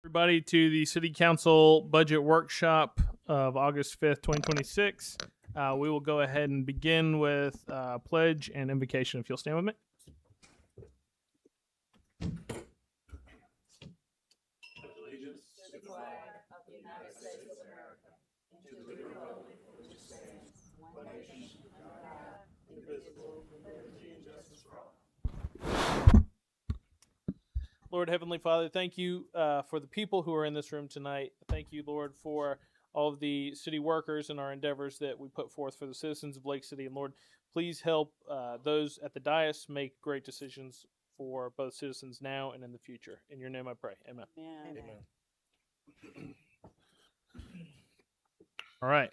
Everybody to the City Council Budget Workshop of August 5th, 2026. We will go ahead and begin with pledge and invocation, if you'll stand with me. Allegiance to the flag of the United States of America and to the republic which stands one nation under God, indivisible, with liberty and justice for all. Lord, Heavenly Father, thank you for the people who are in this room tonight. Thank you, Lord, for all of the city workers and our endeavors that we put forth for the citizens of Lake City. And Lord, please help those at the dais make great decisions for both citizens now and in the future. In your name I pray. Amen. Amen. All right.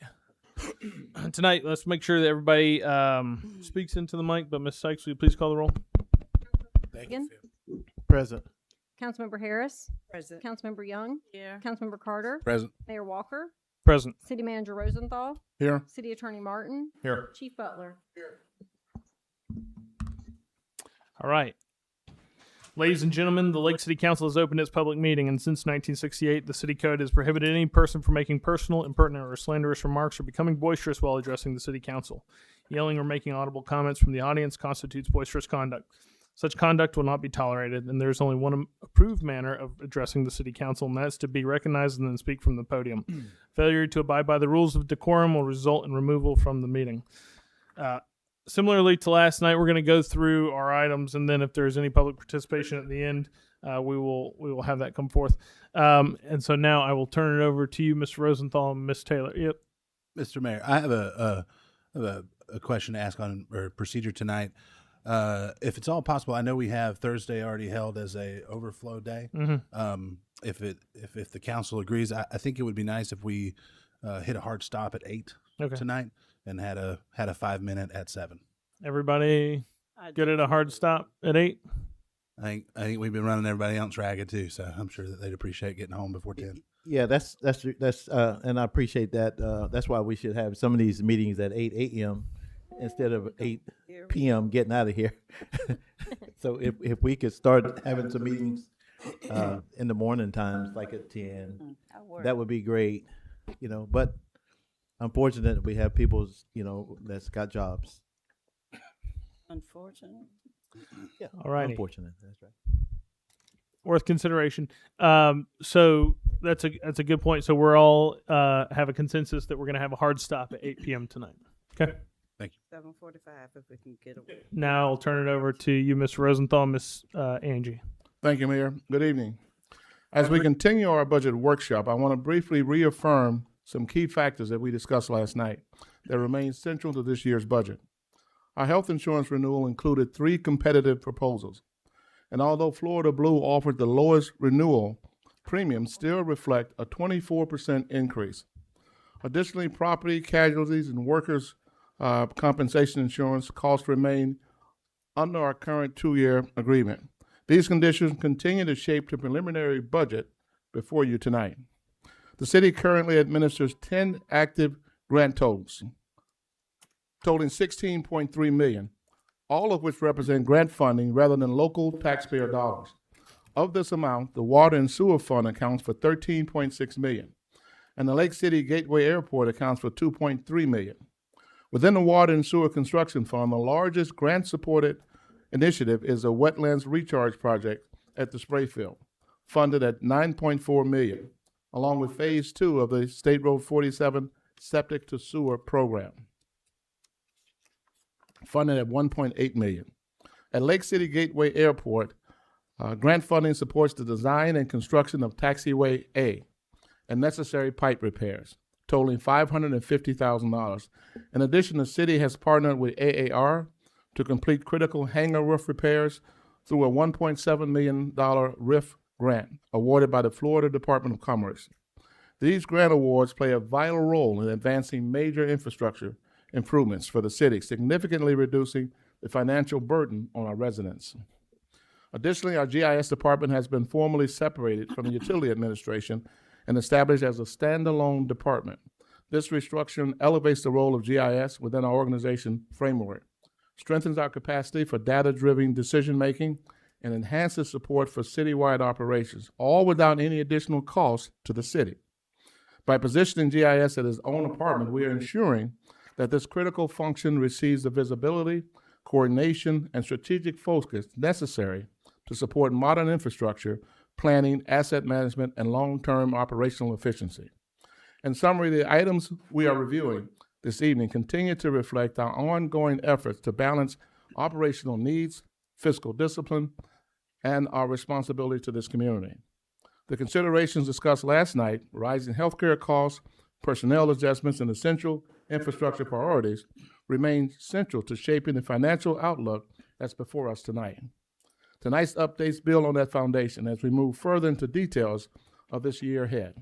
Tonight, let's make sure that everybody speaks into the mic. But Ms. Sykes, will you please call the roll? Thank you. Present. Councilmember Harris. Present. Councilmember Young. Here. Councilmember Carter. Present. Mayor Walker. Present. City Manager Rosenthal. Here. City Attorney Martin. Here. Chief Butler. All right. Ladies and gentlemen, the Lake City Council has opened its public meeting, and since 1968, the City Code has prohibited any person from making personal, impertinent, or slanderous remarks or becoming boisterous while addressing the City Council. Yelling or making audible comments from the audience constitutes boisterous conduct. Such conduct will not be tolerated, and there is only one approved manner of addressing the City Council, and that's to be recognized and then speak from the podium. Failure to abide by the rules of decorum will result in removal from the meeting. Similarly to last night, we're going to go through our items, and then if there's any public participation at the end, we will have that come forth. And so now I will turn it over to you, Mr. Rosenthal and Ms. Taylor. Yep. Mr. Mayor, I have a question to ask on our procedure tonight. If it's all possible, I know we have Thursday already held as a overflow day. Mm-hmm. If the council agrees, I think it would be nice if we hit a hard stop at 8 tonight and had a 5-minute at 7. Everybody good at a hard stop at 8? I think we've been running everybody else ragged too, so I'm sure that they'd appreciate getting home before 10. Yeah, that's and I appreciate that. That's why we should have some of these meetings at 8 a.m. instead of 8 p.m. getting out of here. So if we could start having some meetings in the morning times, like at 10, that would be great. But unfortunate we have people, that's got jobs. Unfortunate. Yeah, all right. Unfortunate. That's right. Worth consideration. So that's a good point. So we're all have a consensus that we're going to have a hard stop at 8 p.m. tonight. Okay. Thank you. 7:45 if we can get away. Now I'll turn it over to you, Ms. Rosenthal, Ms. Angie. Thank you, Mayor. Good evening. As we continue our budget workshop, I want to briefly reaffirm some key factors that we discussed last night that remain central to this year's budget. Our health insurance renewal included 3 competitive proposals, and although Florida Blue offered the lowest renewal, premiums still reflect a 24% increase. Additionally, property, casualties, and workers' compensation insurance costs remain under our current 2-year agreement. These conditions continue to shape the preliminary budget before you tonight. The city currently administers 10 active grant totals, totaling $16.3 million, all of which represent grant funding rather than local taxpayer dollars. Of this amount, the Water and Sewer Fund accounts for $13.6 million, and the Lake City Gateway Airport accounts for $2.3 million. Within the Water and Sewer Construction Fund, the largest grant-supported initiative is a wetlands recharge project at the Sprayfield, funded at $9.4 million, along with Phase 2 of the State Road 47 Septic to Sewer program, funded at $1.8 million. At Lake City Gateway Airport, grant funding supports the design and construction of Taxiway A and necessary pipe repairs, totaling $550,000. In addition, the city has partnered with AAR to complete critical hangar roof repairs through a $1.7 million RIF grant awarded by the Florida Department of Commerce. These grant awards play a vital role in advancing major infrastructure improvements for the city, significantly reducing the financial burden on our residents. Additionally, our GIS department has been formally separated from the Utility Administration and established as a standalone department. This restructuring elevates the role of GIS within our organization framework, strengthens our capacity for data-driven decision-making, and enhances support for citywide operations, all without any additional cost to the city. By positioning GIS at its own department, we are ensuring that this critical function receives the visibility, coordination, and strategic focus necessary to support modern infrastructure, planning, asset management, and long-term operational efficiency. In summary, the items we are reviewing this evening continue to reflect our ongoing efforts to balance operational needs, fiscal discipline, and our responsibility to this community. The considerations discussed last night, rising healthcare costs, personnel adjustments, and essential infrastructure priorities, remain central to shaping the financial outlook that's before us tonight. Tonight's updates build on that foundation as we move further into details of this year ahead.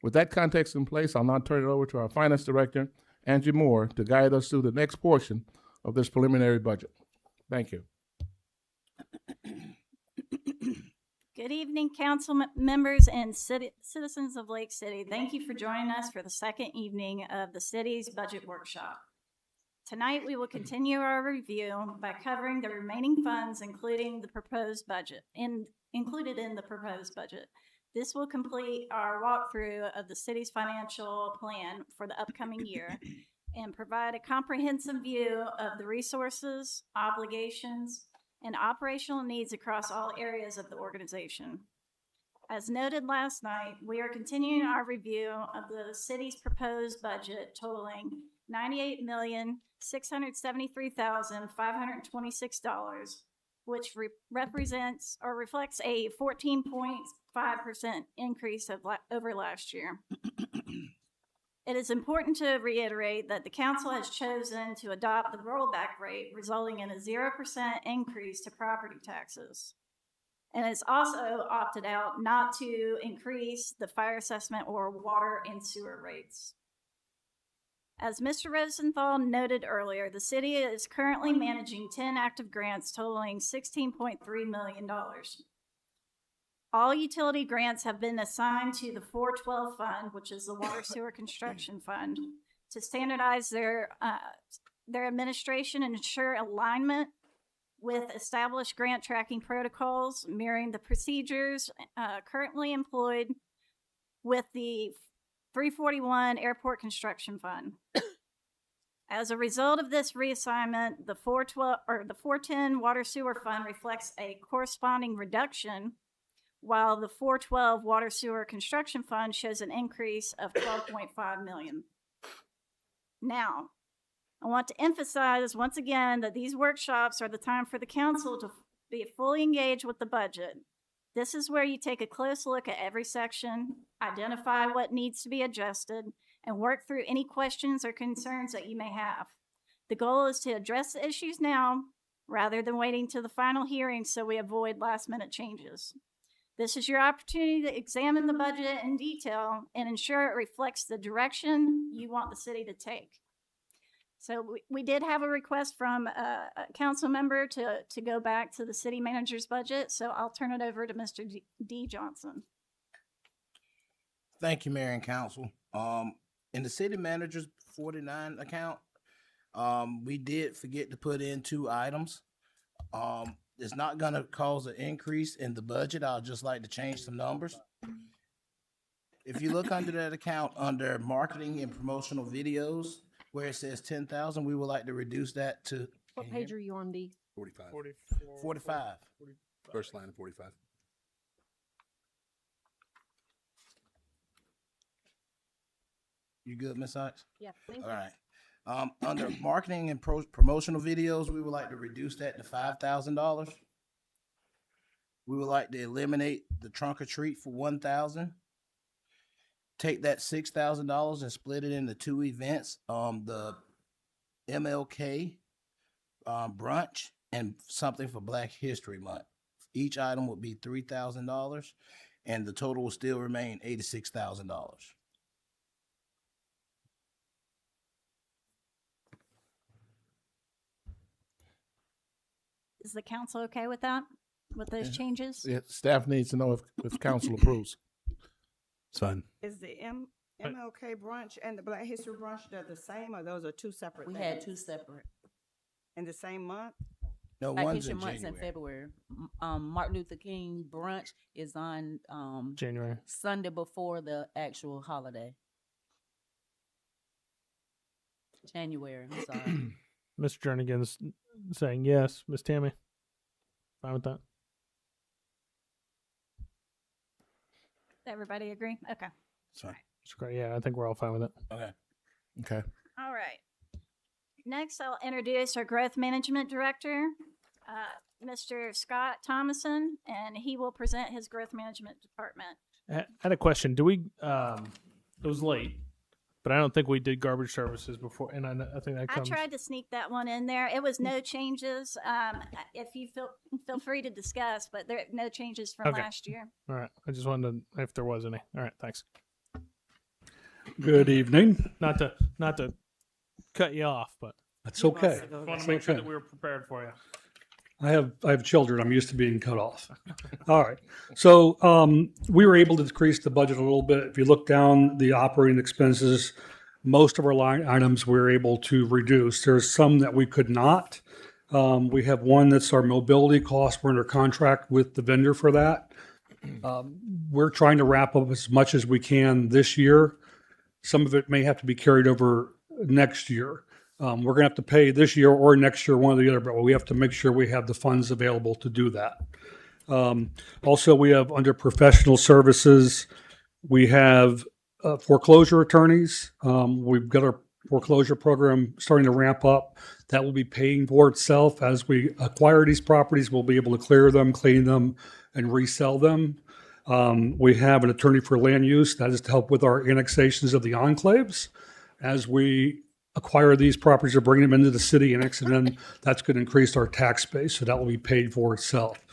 With that context in place, I'll now turn it over to our Finance Director, Angie Moore, to guide us through the next portion of this preliminary budget. Thank you. Good evening, council members and citizens of Lake City. Thank you for joining us for the second evening of the city's budget workshop. Tonight, we will continue our review by covering the remaining funds, including the proposed budget, included in the proposed budget. This will complete our walkthrough of the city's financial plan for the upcoming year and provide a comprehensive view of the resources, obligations, and operational needs across all areas of the organization. As noted last night, we are continuing our review of the city's proposed budget totaling $98,673,526, which represents or reflects a 14.5% increase over last year. It is important to reiterate that the council has chosen to adopt the rollback rate, resulting in a 0% increase to property taxes. And it's also opted out not to increase the fire assessment or water and sewer rates. As Mr. Rosenthal noted earlier, the city is currently managing 10 active grants totaling $16.3 million. All utility grants have been assigned to the 412 Fund, which is the Water Sewer Construction Fund, to standardize their administration and ensure alignment with established grant tracking protocols, mirroring the procedures currently employed with the 341 Airport Construction Fund. As a result of this reassignment, the 410 Water Sewer Fund reflects a corresponding reduction, while the 412 Water Sewer Construction Fund shows an increase of $12.5 million. Now, I want to emphasize once again that these workshops are the time for the council to be fully engaged with the budget. This is where you take a close look at every section, identify what needs to be adjusted, and work through any questions or concerns that you may have. The goal is to address the issues now rather than waiting to the final hearing so we avoid last-minute changes. This is your opportunity to examine the budget in detail and ensure it reflects the direction you want the city to take. So we did have a request from a council member to go back to the city manager's budget, so I'll turn it over to Mr. D. Johnson. Thank you, Mayor and Council. In the city manager's 49 account, we did forget to put in 2 items. It's not going to cause an increase in the budget. I'd just like to change some numbers. If you look under that account, under marketing and promotional videos, where it says 10,000, we would like to reduce that to What page are you on, D? 45. 45. First line of 45. You good, Ms. Sykes? Yeah, thank All right. Under marketing and promotional videos, we would like to reduce that to $5,000. We would like to eliminate the trunk or treat for $1,000. Take that $6,000 and split it into 2 events. The MLK brunch and something for Black History Month. Each item would be $3,000, and the total will still remain $86,000. Is the council okay with that, with those changes? Yeah, staff needs to know if council approves. It's fine. Is the MLK brunch and the Black History brunch, they're the same, or those are 2 separate We things? had 2 separate. In the same month? No, Black one's History in Month's in January. February. Martin Luther King brunch is on January. Sunday before the actual holiday. January. I'm sorry. Mr. Jernigan's saying yes. Miss Tammy, fine with that? Everybody agree? Okay. That's fine. It's great. Yeah, I think we're all fine with it. Okay. Okay. All right. Next, I'll introduce our Growth Management Director, Mr. Scott Thomason, and he will present his Growth Management Department. I had a question. Do we? It was late, but I don't think we did garbage services before, and I think that I comes. tried to sneak that one in there. It was no changes. If you feel free to discuss, but there no changes from Okay. last year. All right. I just wanted to know if there was any. All right. Thanks. Good evening. Not to cut you off, but That's okay. I want to That's make sure okay. that we were prepared for you. I have children. I'm used to being cut off. All right. So we were able to decrease the budget a little bit. If you look down the operating expenses, most of our line items we were able to reduce. There's some that we could not. We have one that's our mobility cost. We're under contract with the vendor for that. We're trying to wrap up as much as we can this year. Some of it may have to be carried over next year. We're going to have to pay this year or next year, one or the other, but we have to make sure we have the funds available to do that. Also, we have under professional services, we have foreclosure attorneys. We've got our foreclosure program starting to ramp up. That will be paying for itself. As we acquire these properties, we'll be able to clear them, clean them, and resell them. We have an attorney for land use. That is to help with our annexations of the enclaves. As we acquire these properties or bring them into the city, annex them in, that's going to increase our tax base. So that will be paid for itself.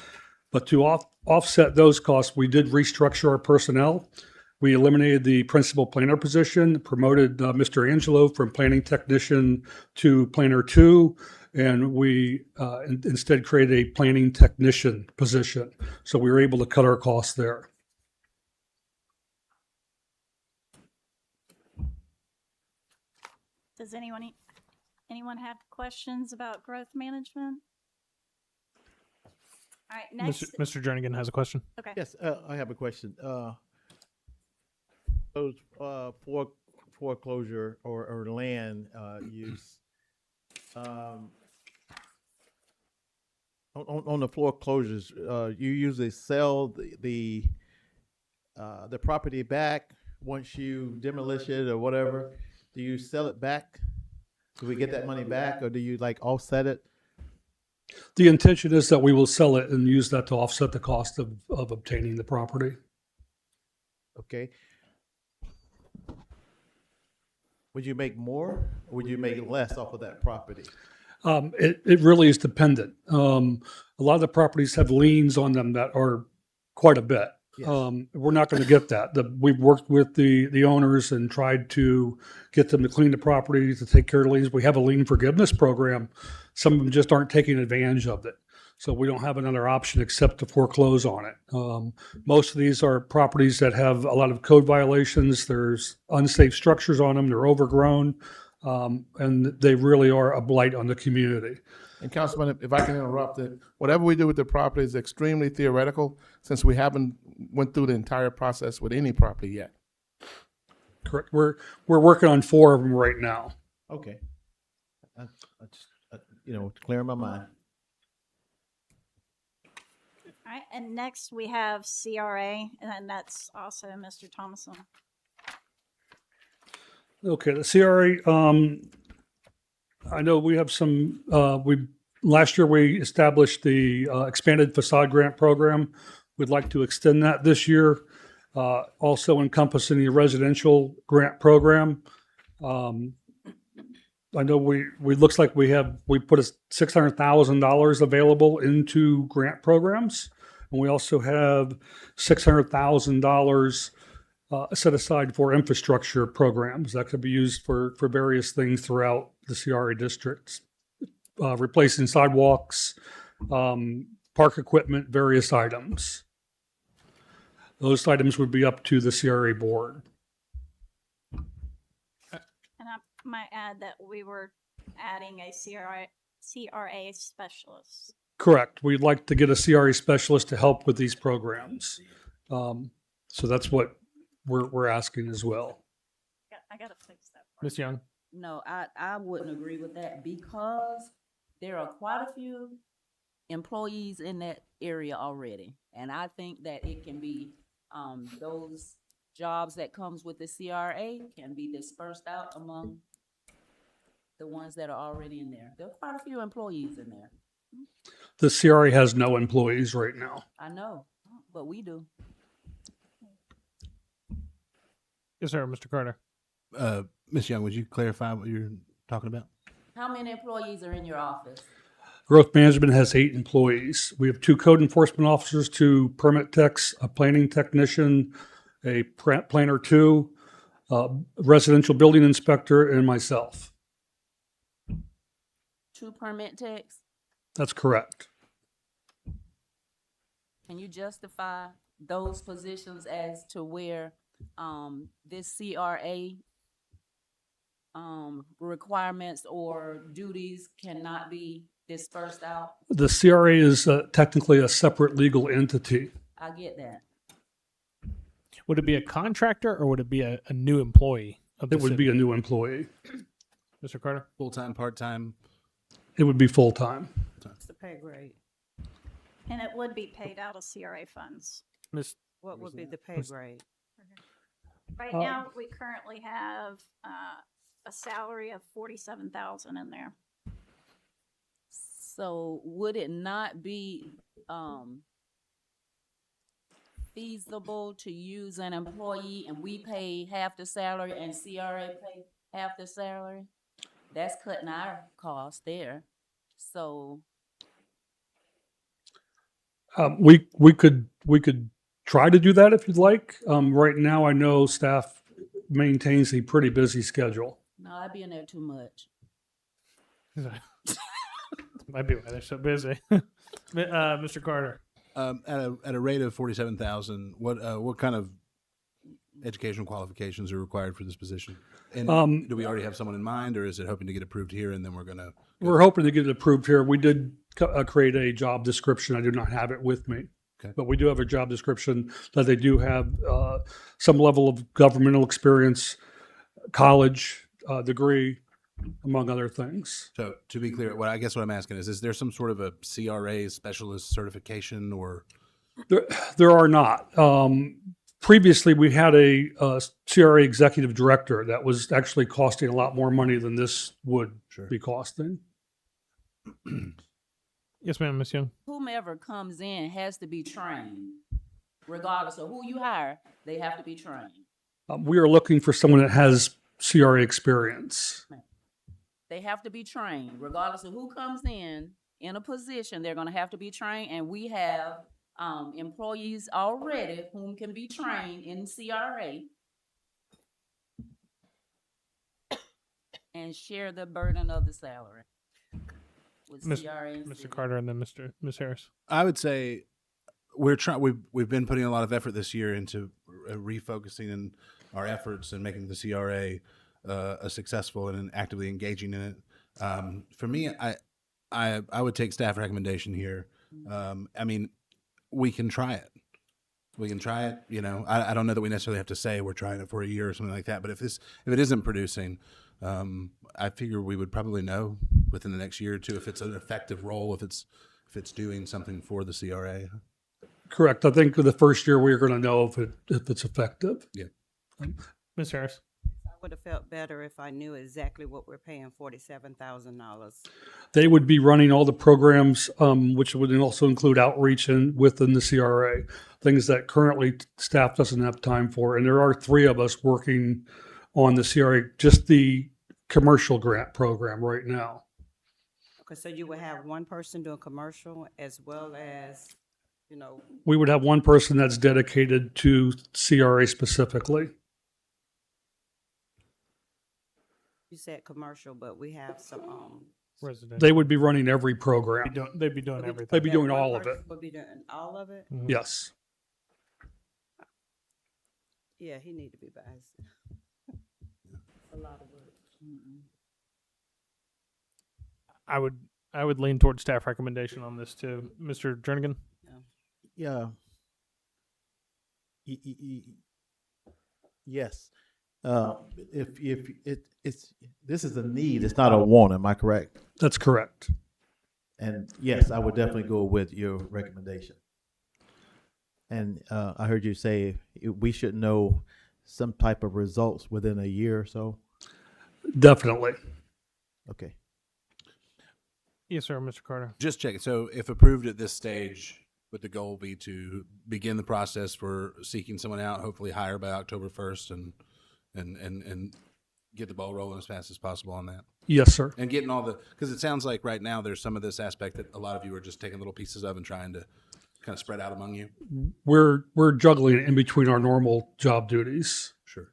But to offset those costs, we did restructure our personnel. We eliminated the principal planner position, promoted Mr. Angelo from planning technician to planner 2, and we instead created a planning technician position. So we were able to cut our costs there. Does anyone have questions about growth management? All right, next. Mr. Jernigan has a question. Okay. Yes, I have a question. Those foreclosure or land use, on the foreclosures, you usually sell the property back once you demolish it or whatever. Do you sell it back? Do we get that money back, or do you like offset it? The intention is that we will sell it and use that to offset the cost of obtaining the property. Okay. Would you make more, or would you make less off of that property? It really is dependent. A lot of the properties have liens on them that are quite a bit. Yes. We're not going to get that. We've worked with the owners and tried to get them to clean the property, to take care of the liens. We have a lien forgiveness program. Some of them just aren't taking advantage of it. So we don't have another option except to foreclose on it. Most of these are properties that have a lot of code violations. There's unsafe structures on them. They're overgrown. And they really are a blight on the community. And Councilman, if I can interrupt it, whatever we do with the property is extremely theoretical since we haven't went through the entire process with any property yet. Correct. We're working on 4 of them right now. Okay. I just, clearing my mind. All right, and next we have CRA, and that's also Mr. Thomason. Okay, the CRA, I know we have some, last year we established the expanded facade grant program. We'd like to extend that this year, also encompassing the residential grant program. I know we looks like we put $600,000 available into grant programs. And we also have $600,000 set aside for infrastructure programs that could be used for various things throughout the CRA districts, replacing sidewalks, park equipment, various items. Those items would be up to the CRA board. And I might add that we were adding a CRA specialist. Correct. We'd like to get a CRA specialist to help with these programs. So that's what we're asking as well. I gotta fix that. Ms. Young. No, I wouldn't agree with that because there are quite a few employees in that area already. And I think that it can be, those jobs that comes with the CRA can be dispersed out among the ones that are already in there. There are quite a few employees in there. The CRA has no employees right now. I know, but we do. Yes, sir, Mr. Carter. Ms. Young, would you clarify what you're talking about? How many employees are in your office? Growth Management has 8 employees. We have 2 code enforcement officers, 2 permit techs, a planning technician, a planner 2, residential building inspector, and myself. 2 permit techs? That's correct. Can you justify those positions as to where this CRA requirements or duties cannot be dispersed out? The CRA is technically a separate legal entity. I get that. Would it be a contractor or would it be a new employee of the It would city? be a new employee. Mr. Carter? Full-time, part-time? It would be full-time. What's the pay grade? And it would be paid out of CRA funds. Ms. What would be the pay grade? Right now, we currently have a salary of 47,000 in there. So would it not be feasible to use an employee and we pay half the salary and CRA pay half the salary? That's cutting our costs there. So We could try to do that if you'd like. Right now, I know staff maintains a pretty busy schedule. no, I'd be in there too much. Might be why they're so busy. Mr. Carter? At a rate of 47,000, what kind of educational qualifications are required for this position? And do we already have someone in mind, or is it hoping to get approved here and then we're going to? We're hoping to get it approved here. We did create a job description. I do not have it with me. Okay. But we do have a job description that they do have some level of governmental experience, college degree, among other things. So to be clear, what I'm asking is there some sort of a CRA specialist certification or? There are not. Previously, we had a CRA executive director that was actually costing a lot more money than this would be costing. Yes, ma'am, Ms. Young. Whomever comes in has to be trained. Regardless of who you hire, they have to be trained. We are looking for someone that has CRA experience. They have to be trained. Regardless of who comes in a position, they're going to have to be trained. And we have employees already whom can be trained in CRA and share the burden of the salary with CRA and Mr. city. Carter and then Ms. Harris. I would say we've been putting a lot of effort this year into refocusing in our efforts and making the CRA a successful and actively engaging in it. For me, I would take staff recommendation here. I mean, we can try it. We can try it. You know, I don't know that we necessarily have to say we're trying it for a year or something like that. But if it isn't producing, I figure we would probably know within the next year or two if it's an effective role, if it's doing something for the CRA. Correct. I think the first year we're going to know if it's effective. Yeah. Ms. Harris. I would have felt better if I knew exactly what we're paying $47,000. They would be running all the programs, which would also include outreach within the CRA, things that currently staff doesn't have time for. And there are 3 of us working on the CRA, just the commercial grant program right now. Okay, so you would have one person doing commercial as well as, you know, We would have one person that's dedicated to CRA specifically. you said commercial, but we have some, Residential. They would be running every program. They'd be doing everything. They'd be that doing one all of person it. Would be doing all of it? Mhm. Yes. Yeah, he need to be by himself. A lot of work. I would I would lean towards staff recommendation on this too. Mr. Jernigan? Yeah. Yes. If it's this is a need, it's not a want. Am I correct? That's correct. And yes, I would definitely go with your recommendation. And I heard you say we should know some type of results within a year or so. Definitely. Okay. Yes, sir, Mr. Carter. Just checking. So if approved at this stage, would the goal be to begin the process for seeking someone out, hopefully hire by October 1st and get the ball rolling as fast as possible on that? Yes, sir. And getting all the, because it sounds like right now there's some of this aspect that a lot of you are just taking little pieces of and trying to kind of spread out among you. We're juggling in between our normal job duties. Sure.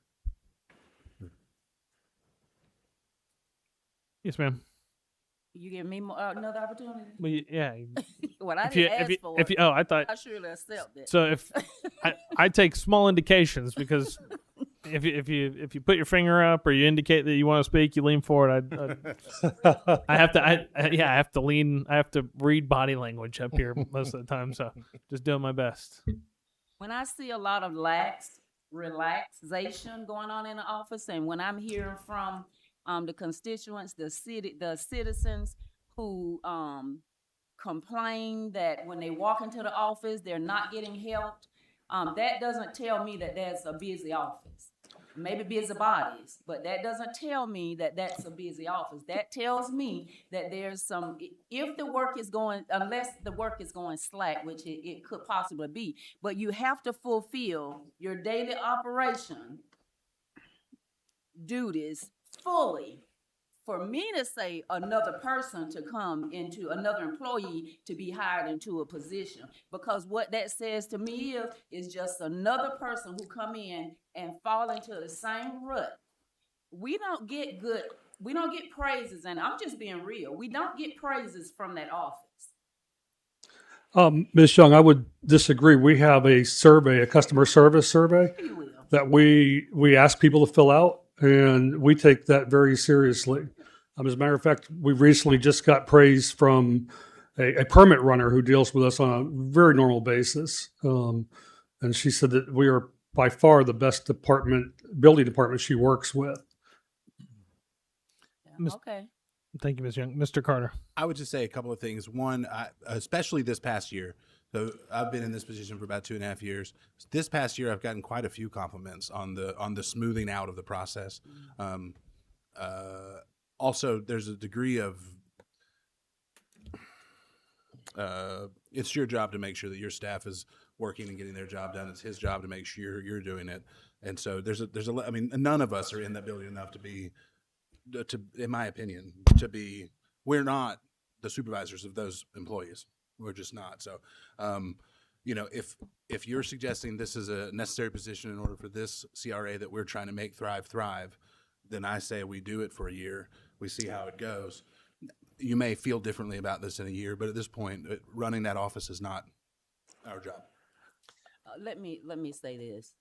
Yes, ma'am. You give me another opportunity? Well, yeah. Well, I If you, didn't if ask you, for if it. you, oh, I thought. I surely accept it. So if I take small indications, because if you put your finger up or you indicate that you want to speak, you lean forward. I have to. I have to lean. I have to read body language up here most of the time. So just doing my best. When I see a lot of relaxation going on in the office, and when I'm hearing from the constituents, the citizens who complain that when they walk into the office, they're not getting helped, that doesn't tell me that that's a busy office. Maybe busy bodies, but that doesn't tell me that that's a busy office. That tells me that there's some, if the work is going, unless the work is going slack, which it could possibly be, but you have to fulfill your daily operation duties fully for me to say another person to come into, another employee to be hired into a position. Because what that says to me is just another person who come in and fall into the same rut. We don't get praises, and I'm just being real. We don't get praises from that office. Ms. Young, I would disagree. We have a survey, a customer service survey You will. that we ask people to fill out, and we take that very seriously. As a matter of fact, we recently just got praise from a permit runner who deals with us on a very normal basis. And she said that we are by far the best building department she works with. Okay. Thank you, Ms. Young. Mr. Carter. I would just say a couple of things. One, especially this past year. So I've been in this position for about 2.5 years. This past year, I've gotten quite a few compliments on the smoothing out of the process. Also, there's a degree of it's your job to make sure that your staff is working and getting their job done. It's his job to make sure you're doing it. And so I mean, none of us are in that building enough to be, in my opinion, we're not the supervisors of those employees. We're just not. So, if you're suggesting this is a necessary position in order for this CRA that we're trying to make thrive, then I say we do it for a year. We see how it goes. You may feel differently about this in a year, but at this point, running that office is not our job. Let me say this.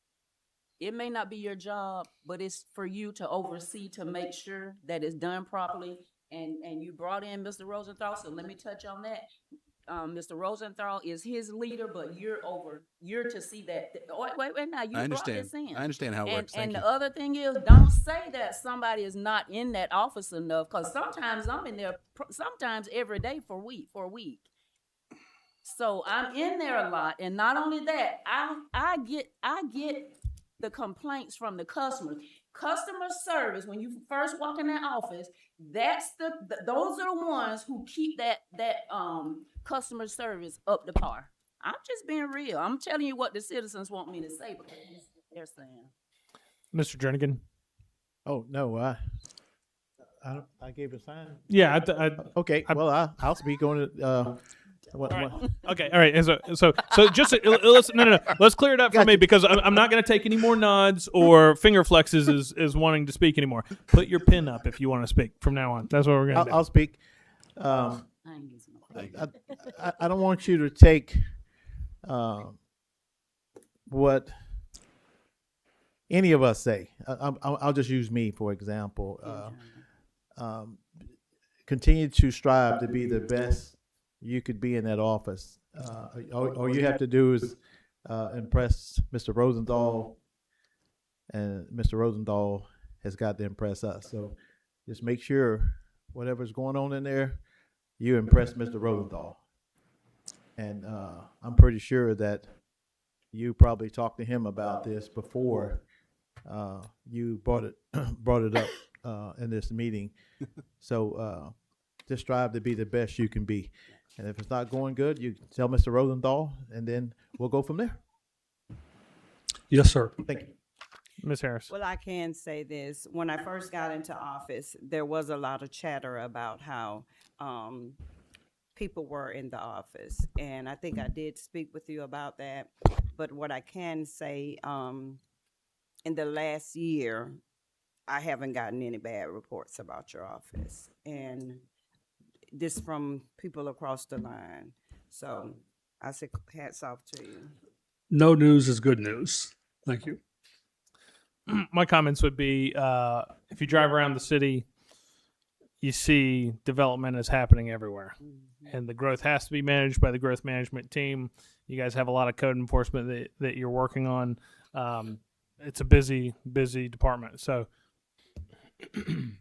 It may not be your job, but it's for you to oversee to make sure that it's done properly. And you brought in Mr. Rosenthal, so let me touch on that. Mr. Rosenthal is his leader, but you're to see that. Wait, now you I brought understand. this in. I understand how it works. Thank And you. the other thing is, don't say that somebody is not in that office enough, because sometimes I'm in there, sometimes every day for a week. So I'm in there a lot, and not only that, I get the complaints from the customers. Customer service, when you first walk in that office, those are the ones who keep that customer service up to par. I'm just being real. I'm telling you what the citizens want me to say because they're saying. Mr. Jernigan. Oh no, I gave a sign. Yeah. Okay, well I'll speak on it. Okay. All right. So just no. Let's clear it up for me, because I'm not going to take any more nods or finger flexes as wanting to speak anymore. Put your pin up if you want to speak from now on. That's what we're going to do. I'll speak. I ain't using no I don't want you to take what any of us say. I'll just use me for example. continue to strive to be the best you could be in that office. All you have to do is impress Mr. Rosenthal, and Mr. Rosenthal has got to impress us. So just make sure whatever's going on in there, you impress Mr. Rosenthal. And I'm pretty sure that you probably talked to him about this before you brought it up in this meeting. So just strive to be the best you can be. And if it's not going good, you tell Mr. Rosenthal, and then we'll go from there. Yes, sir. Thank you. Ms. Harris. Well, I can say this. When I first got into office, there was a lot of chatter about how people were in the office. And I think I did speak with you about that. But what I can say, in the last year, I haven't gotten any bad reports about your office. And this from people across the line. So I say hats off to you. No news is good news. Thank you. My comments would be, if you drive around the city, you see development is happening everywhere. And the growth has to be managed by the growth management team. You guys have a lot of code enforcement that you're working on. It's a busy department. So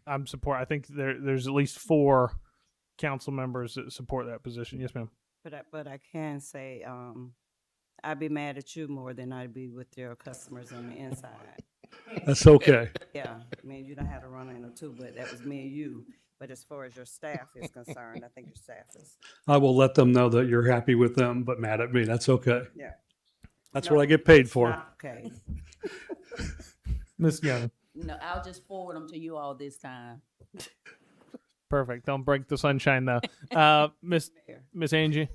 I think there's at least 4 council members that support that position. Yes, ma'am. But I can say, I'd be mad at you more than I'd be with your customers on the inside. That's okay. Yeah, I mean, you don't have to run into two, but that was me and you. But as far as your staff is concerned, I think your staff is, I will let them know that you're happy with them, but mad at me. That's okay. yeah. That's No, what I get paid it's for. not okay. Ms. Young. No, I'll just forward them to you all this time. Perfect. Don't break the sunshine though. Miss Angie.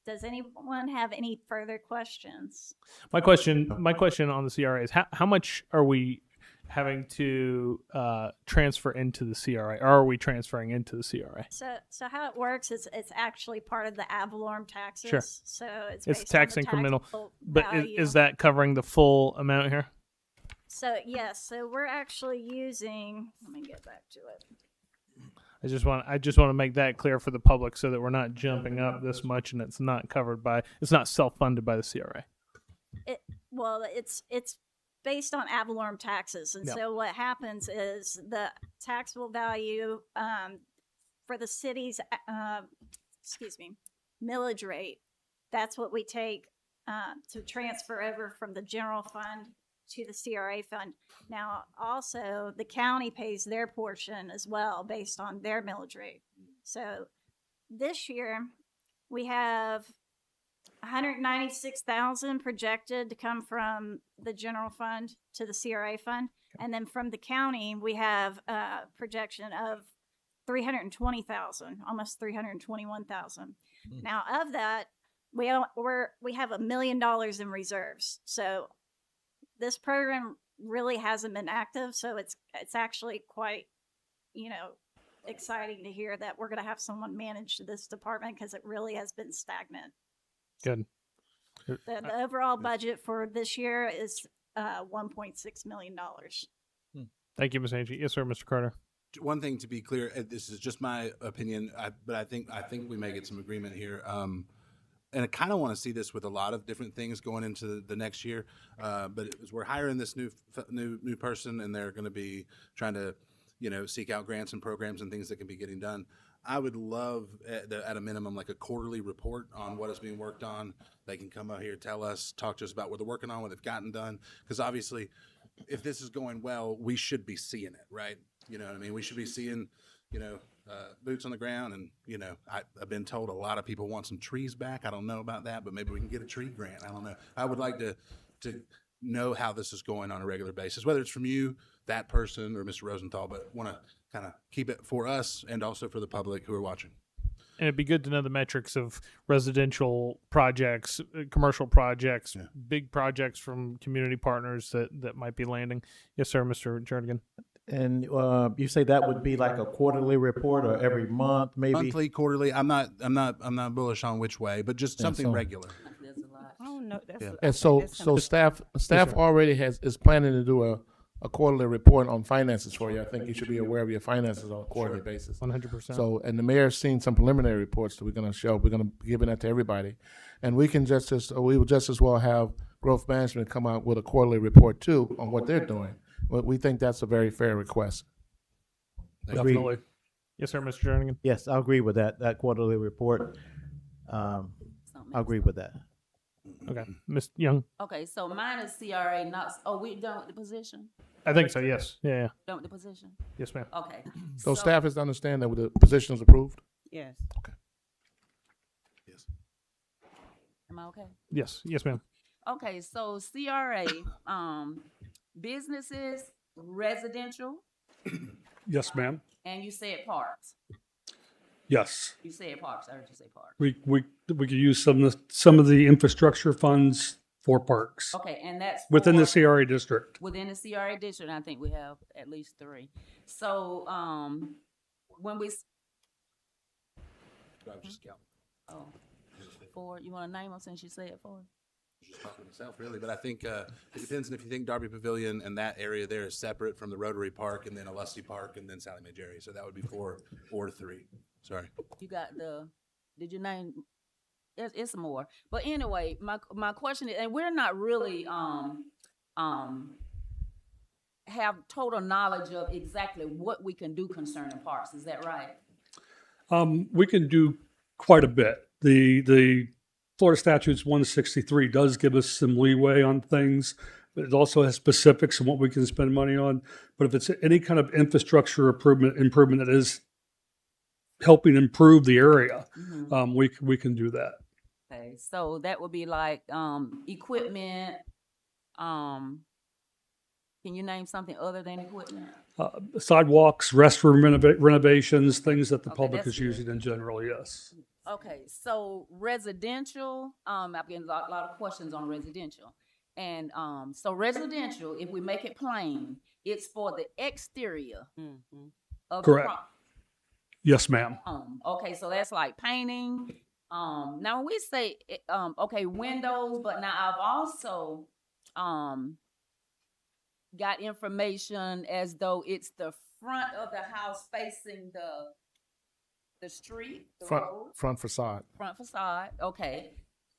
Does anyone have any further questions? My question on the CRA is how much are we having to transfer into the CRA? Or are we transferring into the CRA? So how it works is it's actually part of the ad valorem taxes. Sure. So it's It's based tax on the incremental, taxable but value. is that covering the full amount here? So yes, so we're actually using. Let me get back to it. I just want to make that clear for the public so that we're not jumping up this much and it's not self-funded by the CRA. It's based on ad valorem taxes, and Yep. so what happens is the taxable value for the city's millage rate. That's what we take to transfer over from the general fund to the CRA fund. Now, also, the county pays their portion as well based on their millage rate. So this year, we have $196,000 projected to come from the general fund to the CRA fund. And then from the county, we have a projection of $320,000, almost $321,000. Now, of that, we have $1 million in reserves. So this program really hasn't been active, so it's actually quite, exciting to hear that we're going to have someone manage this department because it really has been stagnant. Good. The overall budget for this year is $1.6 million. Thank you, Ms. Angie. Yes, sir, Mr. Carter. One thing to be clear, this is just my opinion, but I think we may get some agreement here. And I kind of want to see this with a lot of different things going into the next year. But as we're hiring this new person, and they're going to be trying to, seek out grants and programs and things that can be getting done. I would love, at a minimum, like a quarterly report on what is being worked on. They can come out here, talk to us about what they're working on, what they've gotten done. Because obviously, if this is going well, we should be seeing it, right? You know what I mean? We should be seeing, boots on the ground. And, I've been told a lot of people want some trees back. I don't know about that, but maybe we can get a tree grant. I don't know. I would like to know how this is going on a regular basis, whether it's from you, that person, or Mr. Rosenthal, but want to kind of keep it for us and also for the public who are watching. And it'd be good to know the metrics of residential projects, commercial projects, big projects from community partners that might be landing. Yes, sir, Mr. Jernigan. And you say that would be like a quarterly report or every month, maybe? Monthly, quarterly. I'm not bullish on which way, but just something regular. There's a lot. I don't know. And so staff already is planning to do a quarterly report on finances for you. I think you should be aware of your finances on a quarterly basis. 100%. So, and the mayor's seen some preliminary reports that we're going to show. We're going to be giving that to everybody, and we will just as well have growth management come out with a quarterly report too on what they're doing. But we think that's a very fair request. Definitely. Yes, sir, Mr. Jernigan. Yes, I agree with that quarterly report. I agree with that. Okay, Ms. Young. Okay, so mine is CRA, not, oh, we done with the position? I think so. Yes. Yeah. Done with the position? Yes, ma'am. Okay. So staff is to understand that the position is approved. Yes. Am I okay? Yes. Yes, ma'am. Okay, so CRA, businesses, residential, Yes, ma'am. and you said parks. Yes. You said parks, I heard you say parks. We could use some of the infrastructure funds for parks Okay, and that's within the for- CRA district. Within the CRA district, I think we have at least 3. So, when we, oh, 4, you wanna name them since you said 4? Just talking to myself, really, but I think it depends on if you think Darby Pavilion and that area there is separate from the Rotary Park and then Alusty Park and then Sally Mae Jerry. So that would be 4 or 3. Sorry. You got did you name, it's more. But anyway, my question is, and we're not really, have total knowledge of exactly what we can do concerning parks, is that right? We can do quite a bit. The Florida Statutes 163 does give us some leeway on things, but it also has specifics on what we can spend money on. But if it's any kind of infrastructure improvement that is helping improve the area, we can do that. Okay, so that would be like, equipment, can you name something other than equipment? Sidewalks, restroom renovations, things that the Okay, public that's is using in general, yes. Okay, so residential, I'm getting a lot of questions on residential. And, so residential, if we make it plain, it's for the exterior of the Correct. Yes, ma'am. home. Okay, so that's like painting. Now when we say, okay, windows, but now I've also, got information as though it's the front of the house facing the street, the road, Front facade. front facade. Okay,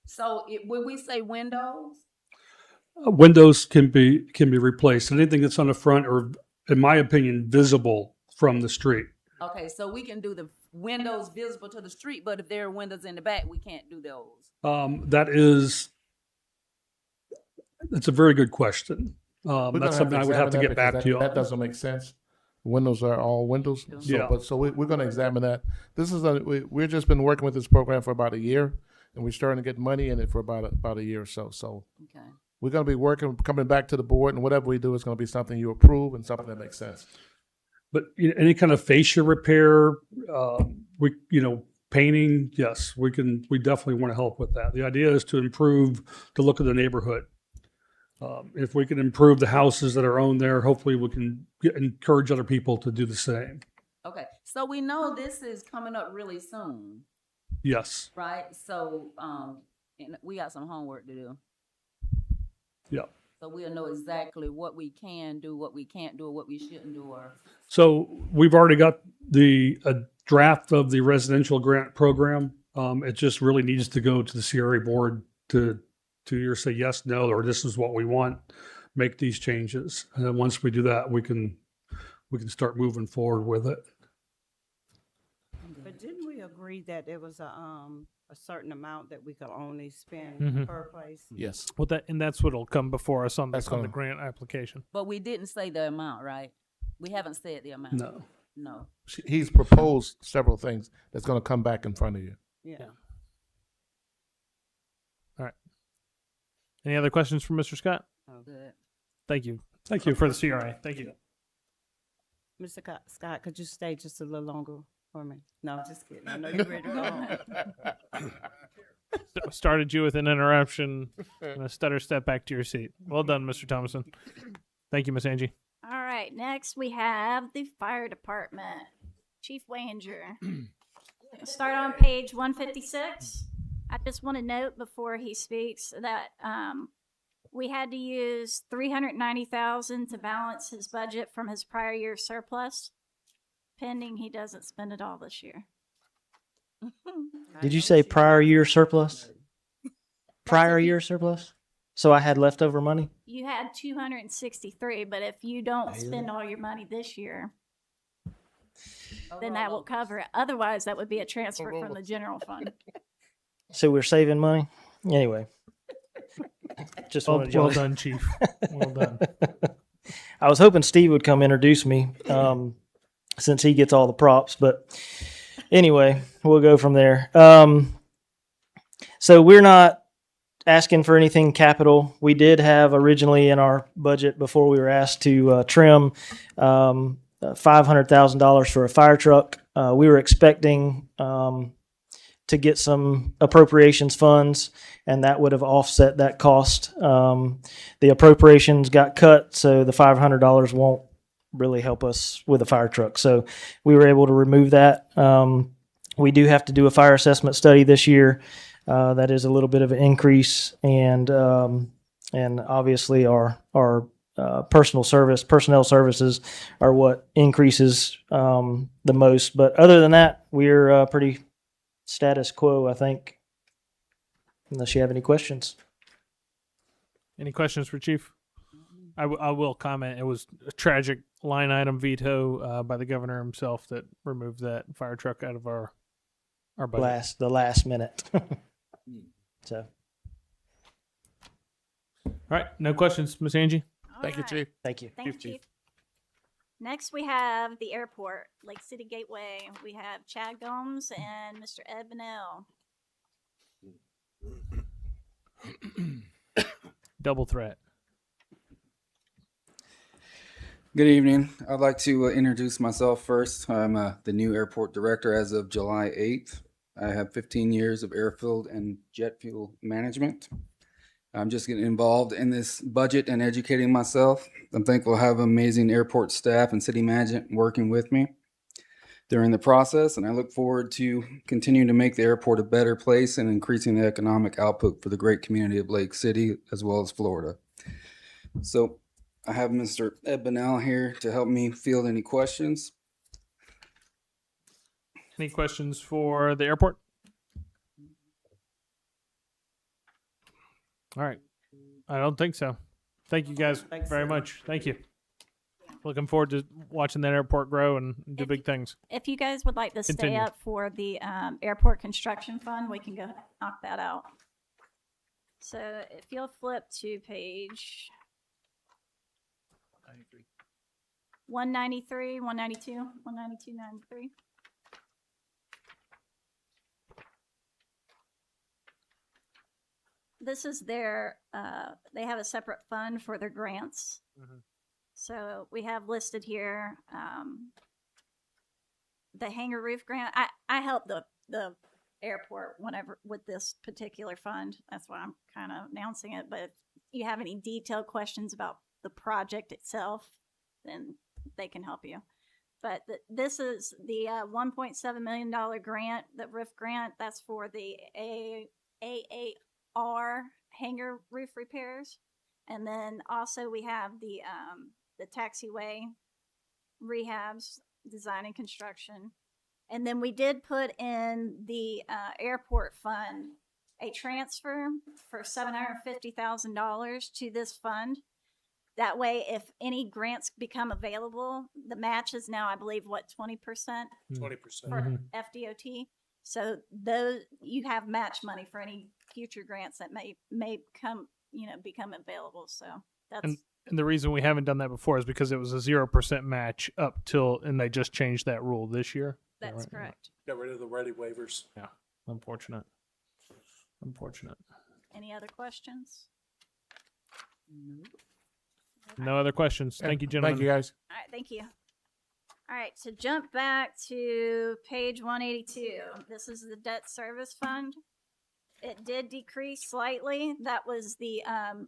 so when we say windows, Windows can be replaced. Anything that's on the front or, in my opinion, visible from the street. okay, so we can do the windows visible to the street, but if there are windows in the back, we can't do those. That's a very good question. We're gonna That's something I would have to examine get that back because to you That on. doesn't make sense. Windows are all windows. Yeah. So we're going to examine that. This is we've just been working with this program for about a year, and we're starting to get money in it for about a year or so. So Okay. we're going to be coming back to the board, and whatever we do is going to be something you approve and something that makes sense. But any kind of fascia repair, painting, yes, we definitely want to help with that. The idea is to improve the look of the neighborhood. If we can improve the houses that are owned there, hopefully we can encourage other people to do the same. Okay, so we know this is coming up really soon, Yes, right? So, and we got some homework to do. yeah. So we'll know exactly what we can do, what we can't do, or what we shouldn't do, or, So we've already got a draft of the residential grant program. It just really needs to go to the CRA board to either say yes, no, or this is what we want, make these changes. And then once we do that, we can start moving forward with it. But didn't we agree that there was a certain amount that we could only spend Mhm. per place? Yes. Well, that's what'll come before us on That's the gonna- grant application. but we didn't say the amount, right? We haven't said the amount. No. No. He's proposed several things that's going to come back in front of you. Yeah. Any other questions for Mr. Scott? Good. Thank you. Thank you. For the CRA. Thank you. Mr. Scott, could you stay just a little longer for me? No, just kidding. I know you're ready to go home. Started you with an interruption and a stutter step back to your seat. Well done, Mr. Thomason. Thank you, Miss Angie. All right, next we have the fire department. Chief Wanger. Start on page 156. I just want to note before he speaks that We had to use $390,000 to balance his budget from his prior year surplus, pending he doesn't spend it all this year. Did you say prior year surplus? Prior year surplus? So I had leftover money? You had 263, but if you don't spend all your money this year, then that will cover it. Otherwise, that would be a transfer from the general fund. So we're saving money? Anyway. Just Well, wanted y'all well to- done, Chief. Well done. I was hoping Steve would come introduce me, since he gets all the props. But anyway, we'll go from there. So we're not asking for anything capital. We did have originally in our budget before we were asked to trim $500,000 for a fire truck. We were expecting to get some appropriations funds, and that would have offset that cost. The appropriations got cut, so the $500 won't really help us with a fire truck. So we were able to remove that. We do have to do a fire assessment study this year. That is a little bit of an increase, and obviously our personnel services are what increases the most. But other than that, we're pretty status quo, I think. Unless you have any questions. Any questions for Chief? I will comment. It was a tragic line item veto by the governor himself that removed that fire truck out of our budget. The last minute. So All right, no questions, Miss Angie. Thank you, Chief. thank you. Thank you. Next, we have the airport, Lake City Gateway. We have Chad Gomes and Mr. Ed Bennell. Double threat. Good evening. I'd like to introduce myself first. I'm the new airport director as of July 8th. I have 15 years of airfield and jet fuel management. I'm just getting involved in this budget and educating myself. I'm thankful to have amazing airport staff and city management working with me during the process, and I look forward to continuing to make the airport a better place and increasing the economic output for the great community of Lake City as well as Florida. So I have Mr. Ed Bennell here to help me field any questions. Any questions for the airport? All right. I don't think so. Thank you guys very much. Thank you. Looking forward to watching that airport grow and do big things. If you guys would like to stay Continue. up for the airport construction fund, we can go knock that out. So if you'll flip to page 193, 192, 192, 93. This is their, they have a separate fund for their grants. So we have listed here the hangar roof grant. I help the airport whenever with this particular fund. That's why I'm kind of announcing it. But if you have any detailed questions about the project itself, then they can help you. But this is the $1.7 million grant, the roof grant. That's for the AAR hangar roof repairs. And then also we have the taxiway rehabs, design and construction. And then we did put in the airport fund a transfer for $750,000 to this fund. That way, if any grants become available, the match is now, I believe, what, 20%? 20%. For FDOT. So those, you have match money for any future grants that may come, become available. So that's. And the reason we haven't done that before is because it was a 0% match up till, and they just changed that rule this year. That's correct. Got rid of the ready waivers. Yeah. Unfortunate. Any other questions? No other questions. Thank you, gentlemen. Thank you, guys. All right, thank you. All right, to jump back to page 182, this is the debt service fund. It did decrease slightly. That was the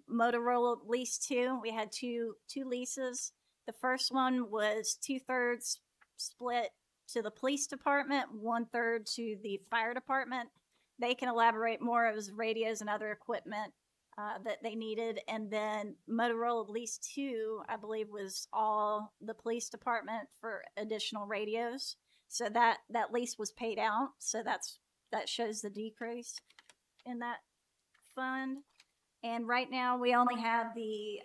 Motorola lease 2. We had two leases. The first one was 2/3 split to the police department, 1/3 to the fire department. They can elaborate more. It was radios and other equipment. that they needed. And then Motorola Lease 2, I believe, was all the police department for additional radios. So that lease was paid out. So that shows the decrease in that fund. And right now we only have the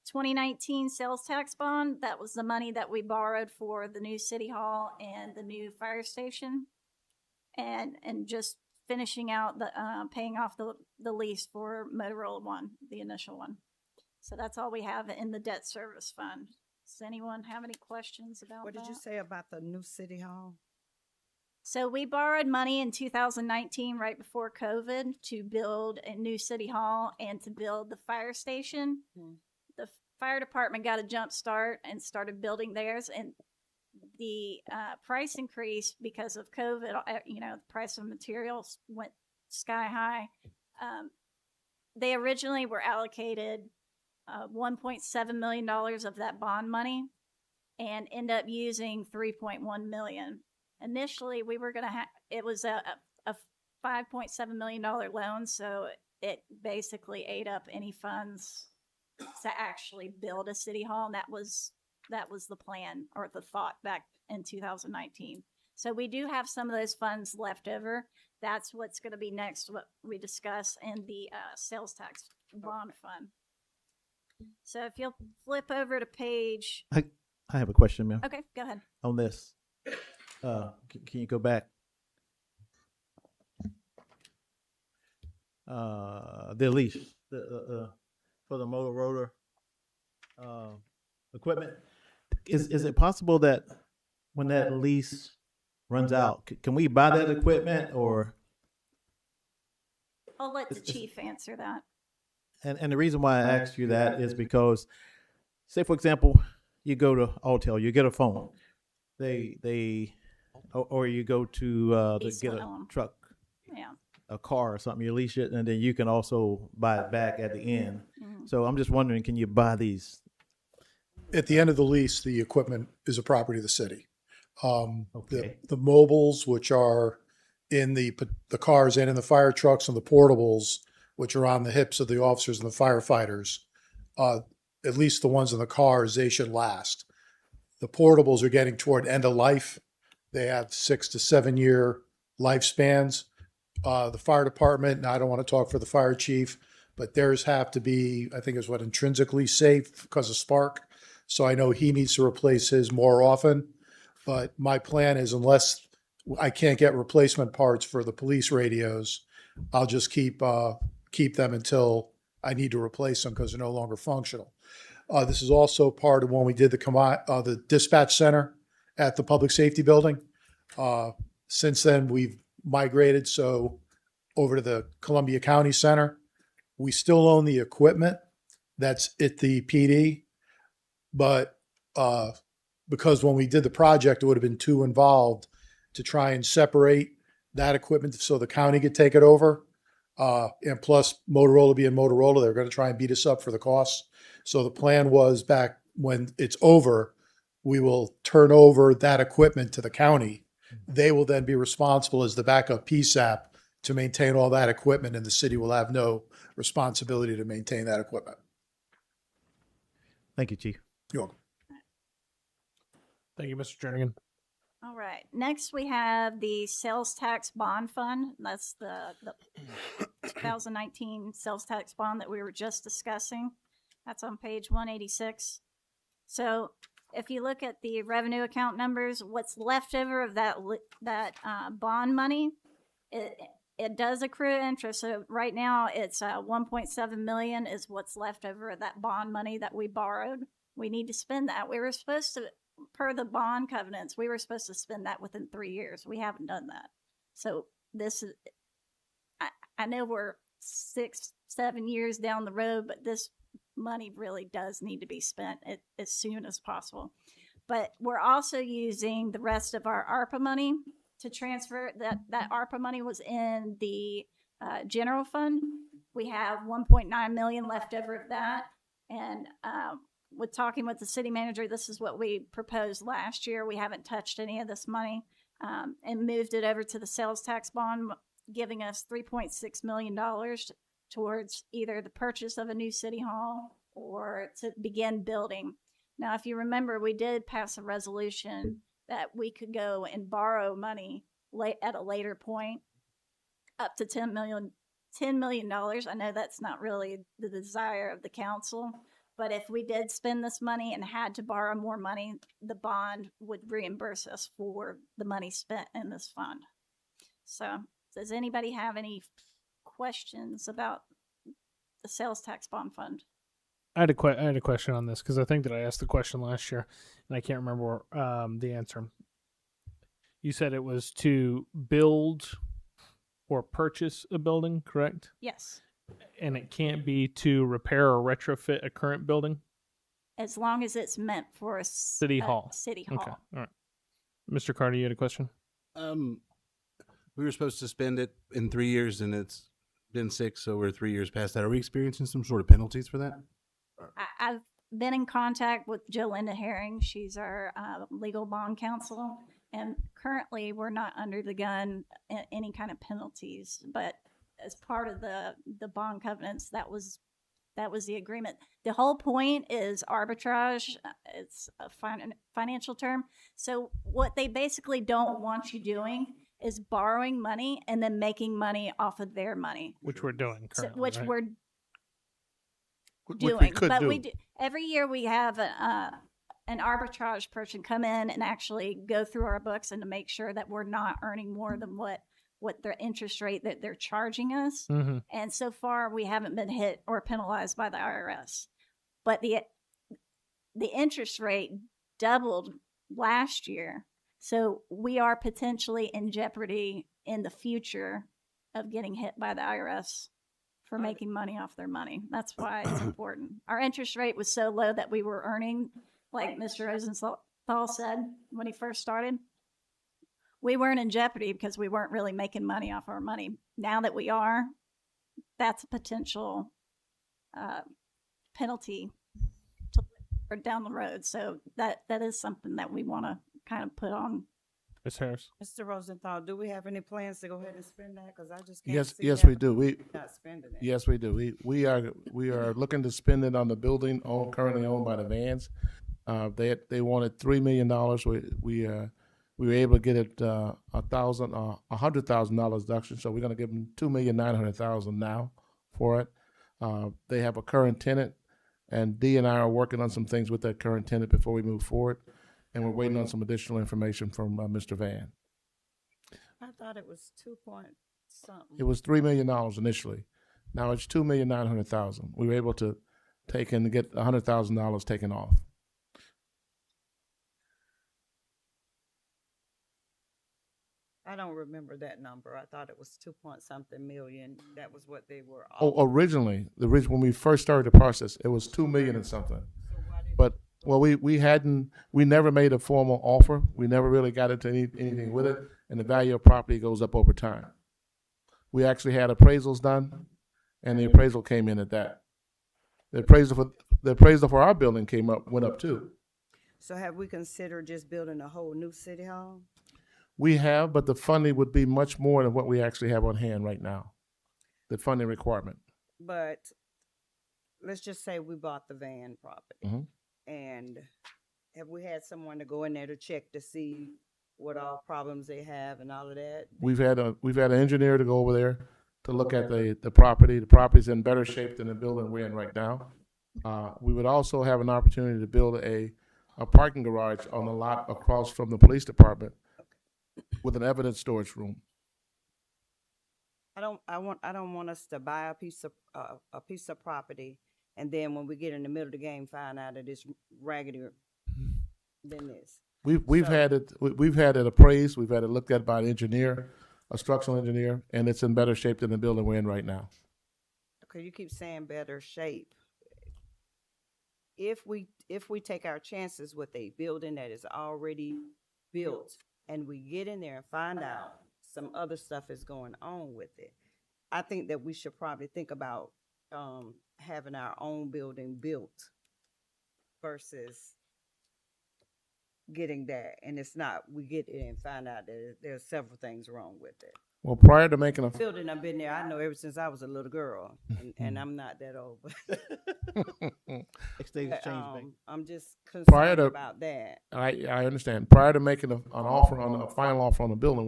2019 sales tax bond. That was the money that we borrowed for the new city hall and the new fire station, and just finishing out the paying off the lease for Motorola 1, the initial one. So that's all we have in the debt service fund. Does anyone have any questions about What that? did you say about the new city hall? So we borrowed money in 2019, right before COVID, to build a new city hall and to build the fire station. The fire department got a jump start and started building theirs, and the price increase because of COVID. The price of materials went sky high. They originally were allocated $1.7 million of that bond money, and end up using $3.1 million. Initially, we were going to have, it was a $5.7 million loan, so it basically ate up any funds to actually build a city hall, and that was the plan or the thought back in 2019. So we do have some of those funds left over. That's what's going to be next, what we discuss in the sales tax bond fund. So if you'll flip over to page, I have a question, ma'am, okay, go ahead. on this. Can you go back? The lease for the Motorola equipment. Is it possible that when that lease runs out, can we buy that equipment, or? I'll let the chief answer that. And the reason why I asked you that is because, say for example, you go to Alltel, you get a phone, or you go to East get a Salem. truck, Yeah. a car or something, you lease it, and then you can also buy it back at the end. Mhm. So I'm just wondering, can you buy these? At the end of the lease, the equipment is a property of the city. Okay. The mobiles, which are in the cars and in the fire trucks, and the portables, which are on the hips of the officers and the firefighters, at least the ones in the cars, they should last. The portables are getting toward end of life. They have 6 to 7 year lifespans. The fire department, and I don't want to talk for the fire chief, but theirs have to be, I think is what, intrinsically safe because of spark. So I know he needs to replace his more often. But my plan is, unless I can't get replacement parts for the police radios, I'll just keep them until I need to replace them because they're no longer functional. This is also part of when we did the dispatch center at the public safety building. Since then, we've migrated over to the Columbia County Center. We still own the equipment that's at the PD, but because when we did the project, it would have been too involved to try and separate that equipment so the county could take it over. And plus Motorola being Motorola, they're going to try and beat us up for the costs. So the plan was, back when it's over, we will turn over that equipment to the county. They will then be responsible as the backup PSAP to maintain all that equipment, and the city will have no responsibility to maintain that equipment. Thank you, Chief. You're welcome. Thank you, Mr. Jernigan. All right. Next, we have the sales tax bond fund. That's the 2019 sales tax bond that we were just discussing. That's on page 186. So if you look at the revenue account numbers, what's left over of that bond money, it does accrue interest. So right now, it's 1.7 million is what's left over of that bond money that we borrowed. We need to spend that. We were supposed to, per the bond covenants, we were supposed to spend that within 3 years. We haven't done that. So this is, I know we're 6-7 years down the road, but this money really does need to be spent as soon as possible. But we're also using the rest of our ARPA money to transfer. That ARPA money was in the general fund. We have 1.9 million left over of that. And with talking with the city manager, this is what we proposed last year. We haven't touched any of this money and moved it over to the sales tax bond, giving us $3.6 million towards either the purchase of a new city hall or to begin building. Now, if you remember, we did pass a resolution that we could go and borrow money at a later point, up to $10 million. I know that's not really the desire of the council, but if we did spend this money and had to borrow more money, the bond would reimburse us for the money spent in this fund. So, does anybody have any questions about the sales tax bond fund? I had a question on this because I think that I asked the question last year and I can't remember the answer. You said it was to build or purchase a building, correct? Yes, And it can't be to repair or retrofit a current building? as long as it's meant for a City hall. City hall. Okay, all right. Mr. Carter, you had a question? We were supposed to spend it in 3 years, and it's been 6, so we're 3 years past that. Are we experiencing some sort of penalties for that? I've been in contact with Jolinda Herring. She's our legal bond counsel. And currently, we're not under the gun any kind of penalties. But as part of the bond covenants, that was the agreement. The whole point is arbitrage. It's a financial term. So what they basically don't want you doing is borrowing money and then making money off of their money. Which we're doing currently, Which right? we're Which doing. we could But do. we do, every year we have an arbitrage person come in and actually go through our books and to make sure that we're not earning more than what the interest rate that they're charging us. Mm-hmm. And so far, we haven't been hit or penalized by the IRS. But the interest rate doubled last year. So we are potentially in jeopardy in the future of getting hit by the IRS for making money off their money. That's why it's important. Our interest rate was so low that we were earning, like Mr. Rosenthal said when he first started, we weren't in jeopardy because we weren't really making money off our money. Now that we are, that's a potential penalty or down the road. So that is something that we want to kind of put on. Ms. Harris? Mr. Rosenthal, do we have any plans to go ahead and spend that? Because I just can't Yes, see yes, that we do. We not spending it. Yes, we do. We are looking to spend it on the building currently owned by the Vans. They wanted $3 million. We were able to get it $100,000 deduction. So we're going to give them $2,900,000 now for it. They have a current tenant, and Dee and I are working on some things with that current tenant before we move forward. And we're waiting on some additional information from Mr. Van. I thought it was 2 point something. It was $3 million initially. Now it's $2,900,000. We were able to take and get $100,000 taken off. I don't remember that number. I thought it was 2 point something million. That was what they were. Oh, originally, when we first started the process, it was $2 million and something. But well, we never made a formal offer. We never really got into anything with it, and the value of property goes up over time. We actually had appraisals done, and the appraisal came in at that. The appraisal for our building went up too. So have we considered just building a whole new city hall? We have, but the funding would be much more than what we actually have on hand right now. The funding requirement. But let's just say we bought the Van property. Mhm. And have we had someone to go in there to check to see what all problems they have and all of that? We've had an engineer to go over there to look at the property. The property's in better shape than the building we're in right now. We would also have an opportunity to build a parking garage on the lot across from the police department with an evidence storage room. I don't want us to buy a piece of property and then when we get in the middle of the game find out that it's raggedier than this. We've had it appraised. We've had it looked at by an engineer, a structural engineer, and it's in better shape than the building we're in right now. Okay, you keep saying better shape. If we take our chances with a building that is already built and we get in there and find out some other stuff is going on with it, I think that we should probably think about having our own building built versus getting that. And it's not, we get it and find out that there's several things wrong with it. Well, prior to making a, Building, I've been there, I know ever since I was a little girl, and I'm not that old. Exchange But, bank. I'm just Prior concerned to- about that. I understand. Prior to making an offer on a final offer on the building,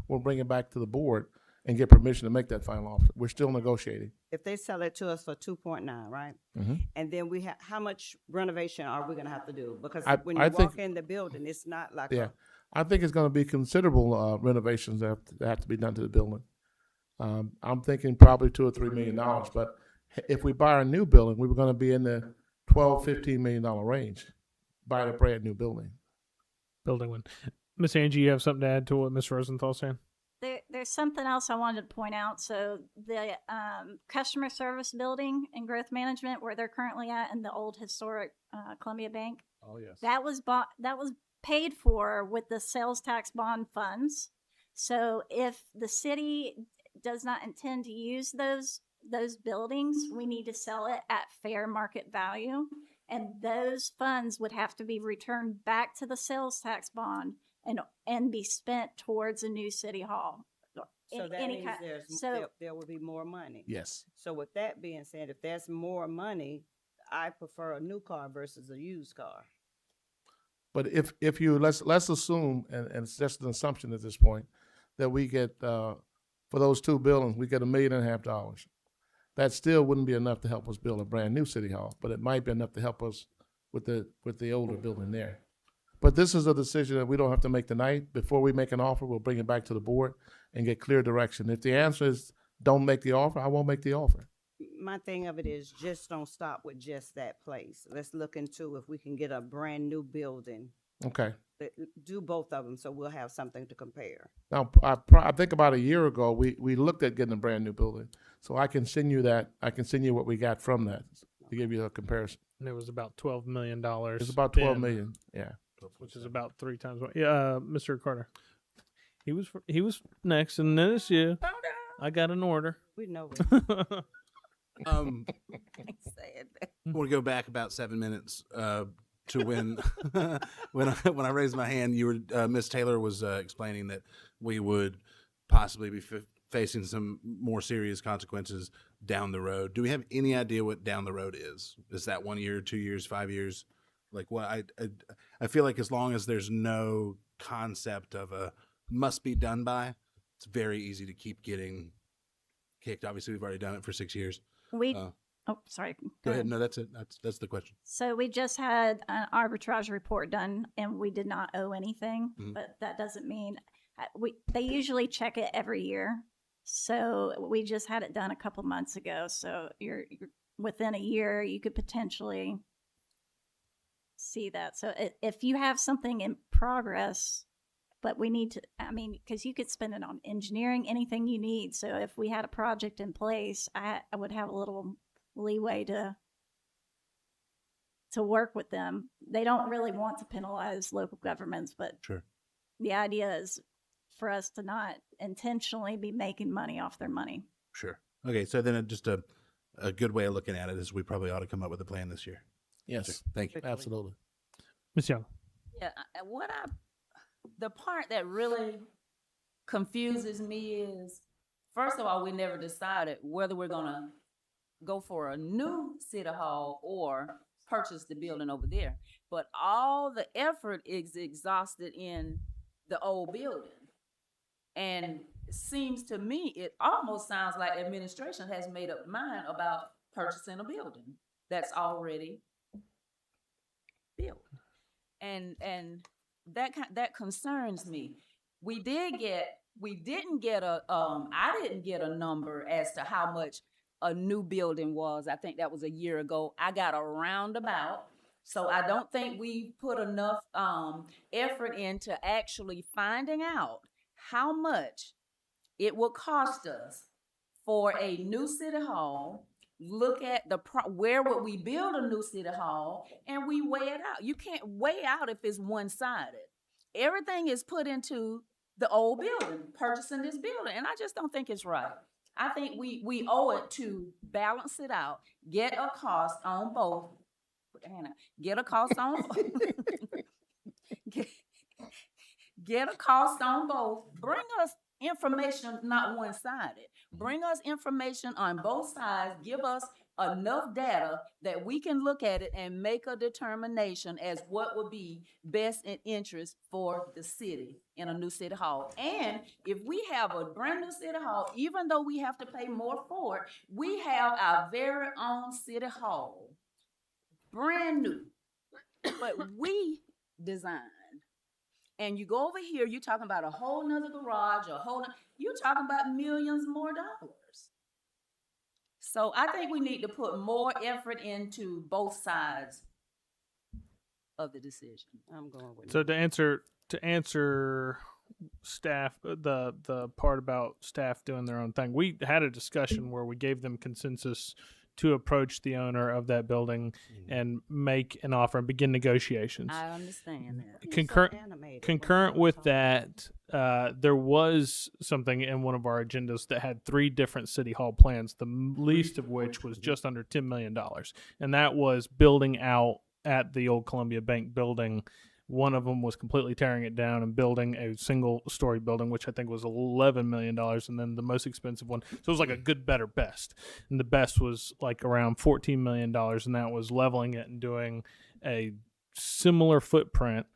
we'll bring it back to the board and get permission to make that final offer. We're still negotiating. If they sell it to us for 2.9, right? Mhm. And then we have, how much renovation are we gonna have to do? Because I- when you I think- walk in the building, it's not like Yeah, I think it's going to be considerable renovations that have to be done to the building. I'm thinking probably $2 or $3 million. But if we buy a new building, we were going to be in the $12-15 million range. Buy a brand new building. Building one. Miss Angie, you have something to add to what Ms. Rosenthal's saying? There's something else I wanted to point out. So the customer service building and growth management, where they're currently at in the old historic Columbia Bank, Oh, yes. that was paid for with the sales tax bond funds. So if the city does not intend to use those buildings, we need to sell it at fair market value, and those funds would have to be returned back to the sales tax bond and be spent towards a new city hall. So that means there will be more money. Yes. So with that being said, if there's more money, I prefer a new car versus a used car. But if you let's assume, and it's just an assumption at this point, that we get for those two buildings we get $1.5 million. That still wouldn't be enough to help us build a brand new city hall, but it might be enough to help us with the older building there. But this is a decision that we don't have to make tonight. Before we make an offer, we'll bring it back to the board and get clear direction. If the answer is don't make the offer, I won't make the offer. My thing of it is just don't stop with just that place. Let's look into if we can get a brand new building. Okay. Do both of them so we'll have something to compare. Now, I think about a year ago, we looked at getting a brand new building. So I can send you that. I can send you what we got from that to give you a comparison. And it was about $12 million. It's about $12 million. Yeah. Which is about 3 times more. Yeah, Mr. Carter. He was next, and then it's you. I got an order. We know it. I want to go back about 7 minutes to when when I raised my hand. You were Miss Taylor was explaining that we would possibly be facing some more serious consequences down the road. Do we have any idea what down the road is? Is that 1 year, 2 years, 5 years? Like what I feel like as long as there's no concept of a must be done by, it's very easy to keep getting kicked. Obviously, we've already done it for 6 years. Sorry. Go ahead. No, that's it. That's the question. So we just had an arbitrage report done, and we did not owe anything. Mhm. But that doesn't mean they usually check it every year. So we just had it done a couple months ago. So you're within a year, you could potentially see that. So if you have something in progress, but we need to, because you could spend it on engineering, anything you need. So if we had a project in place, I would have a little leeway to work with them. They don't really want to penalize local governments, but Sure. the idea is for us to not intentionally be making money off their money. Sure. Okay. So then just a good way of looking at it is we probably ought to come up with a plan this year. Yes. Sure. Thank you. Absolutely. Ms. Young. Yeah, the part that really confuses me is, first of all, we never decided whether we're gonna go for a new city hall or purchase the building over there. But all the effort is exhausted in the old building. And it seems to me, it almost sounds like administration has made up mind about purchasing a building that's already built. And that concerns me. I didn't get a number as to how much a new building was. I think that was a year ago. I got a roundabout. So I don't think we put enough effort into actually finding out how much it will cost us for a new city hall. Look at where would we build a new city hall, and we weigh it out. You can't weigh out if it's one-sided. Everything is put into the old building, purchasing this building, and I just don't think it's right. I think we owe it to balance it out, get a cost on both. Get a cost on get a cost on both. Bring us information, not one-sided. Bring us information on both sides, give us enough data that we can look at it and make a determination as what would be best in interest for the city in a new city hall. And if we have a brand new city hall, even though we have to pay more for it, we have our very own city hall, brand new, but we designed. And you go over here, you're talking about a whole nother garage, you're talking about millions more dollars. So I think we need to put more effort into both sides of the decision. I'm going with So to answer staff, the part about staff doing their own thing, we had a discussion where we gave them consensus to approach the owner of that building and make an offer and begin negotiations. I understand that. Concurrent with that, there was something in one of our agendas that had 3 different city hall plans, the least of which was just under $10 million. And that was building out at the old Columbia Bank building. One of them was completely tearing it down and building a single-story building, which I think was $11 million, and then the most expensive one. So it was like a good, better, best. And the best was like around $14 million, and that was leveling it and doing a similar footprint,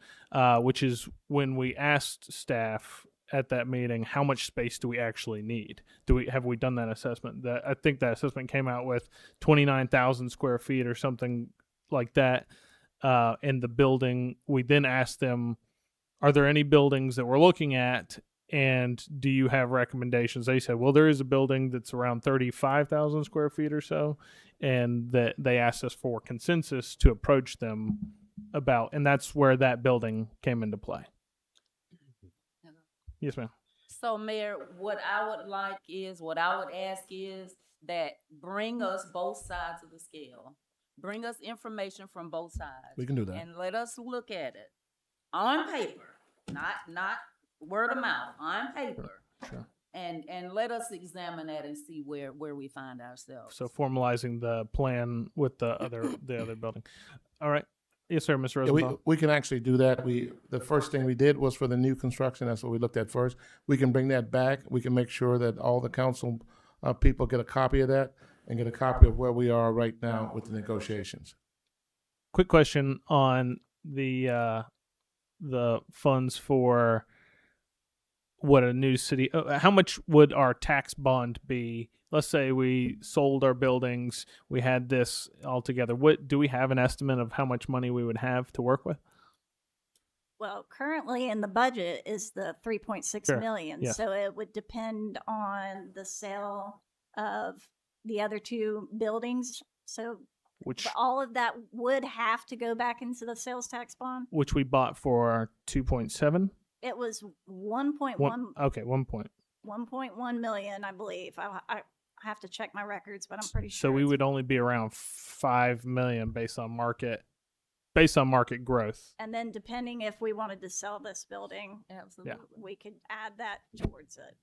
which is when we asked staff at that meeting, how much space do we actually need? Have we done that assessment? I think that assessment came out with 29,000 square feet or something like that. In the building, we then asked them, are there any buildings that we're looking at, and do you have recommendations? They said, well, there is a building that's around 35,000 square feet or so, and that they asked us for consensus to approach them about, and that's where that building came into play. Yes, ma'am. So, Mayor, what I would ask is that bring us both sides of the scale. Bring us information from both sides. We can do that. And let us look at it on paper, not word of mouth, on paper. Sure. And let us examine that and see where we find ourselves. So formalizing the plan with the other building. All right. Yes, sir, Mr. Yeah, Rosenthal. we can actually do that. The first thing we did was for the new construction. That's what we looked at first. We can bring that back. We can make sure that all the council people get a copy of that and get a copy of where we are right now with the negotiations. Quick question on the funds for what a new city. How much would our tax bond be? Let's say we sold our buildings, we had this all together. What do we have an estimate of how much money we would have to work with? Well, currently in the budget is the 3.6 Sure. million. Yes. So it would depend on the sale of the other 2 buildings. So Which all of that would have to go back into the sales tax bond. we bought for 2.7. It was 1.1 1.1 million, I believe. I have to check my records, but I'm pretty sure. So we it's- would only be around 5 million based on market growth. And then depending if we wanted to sell this building, Absolutely. we could add that towards it.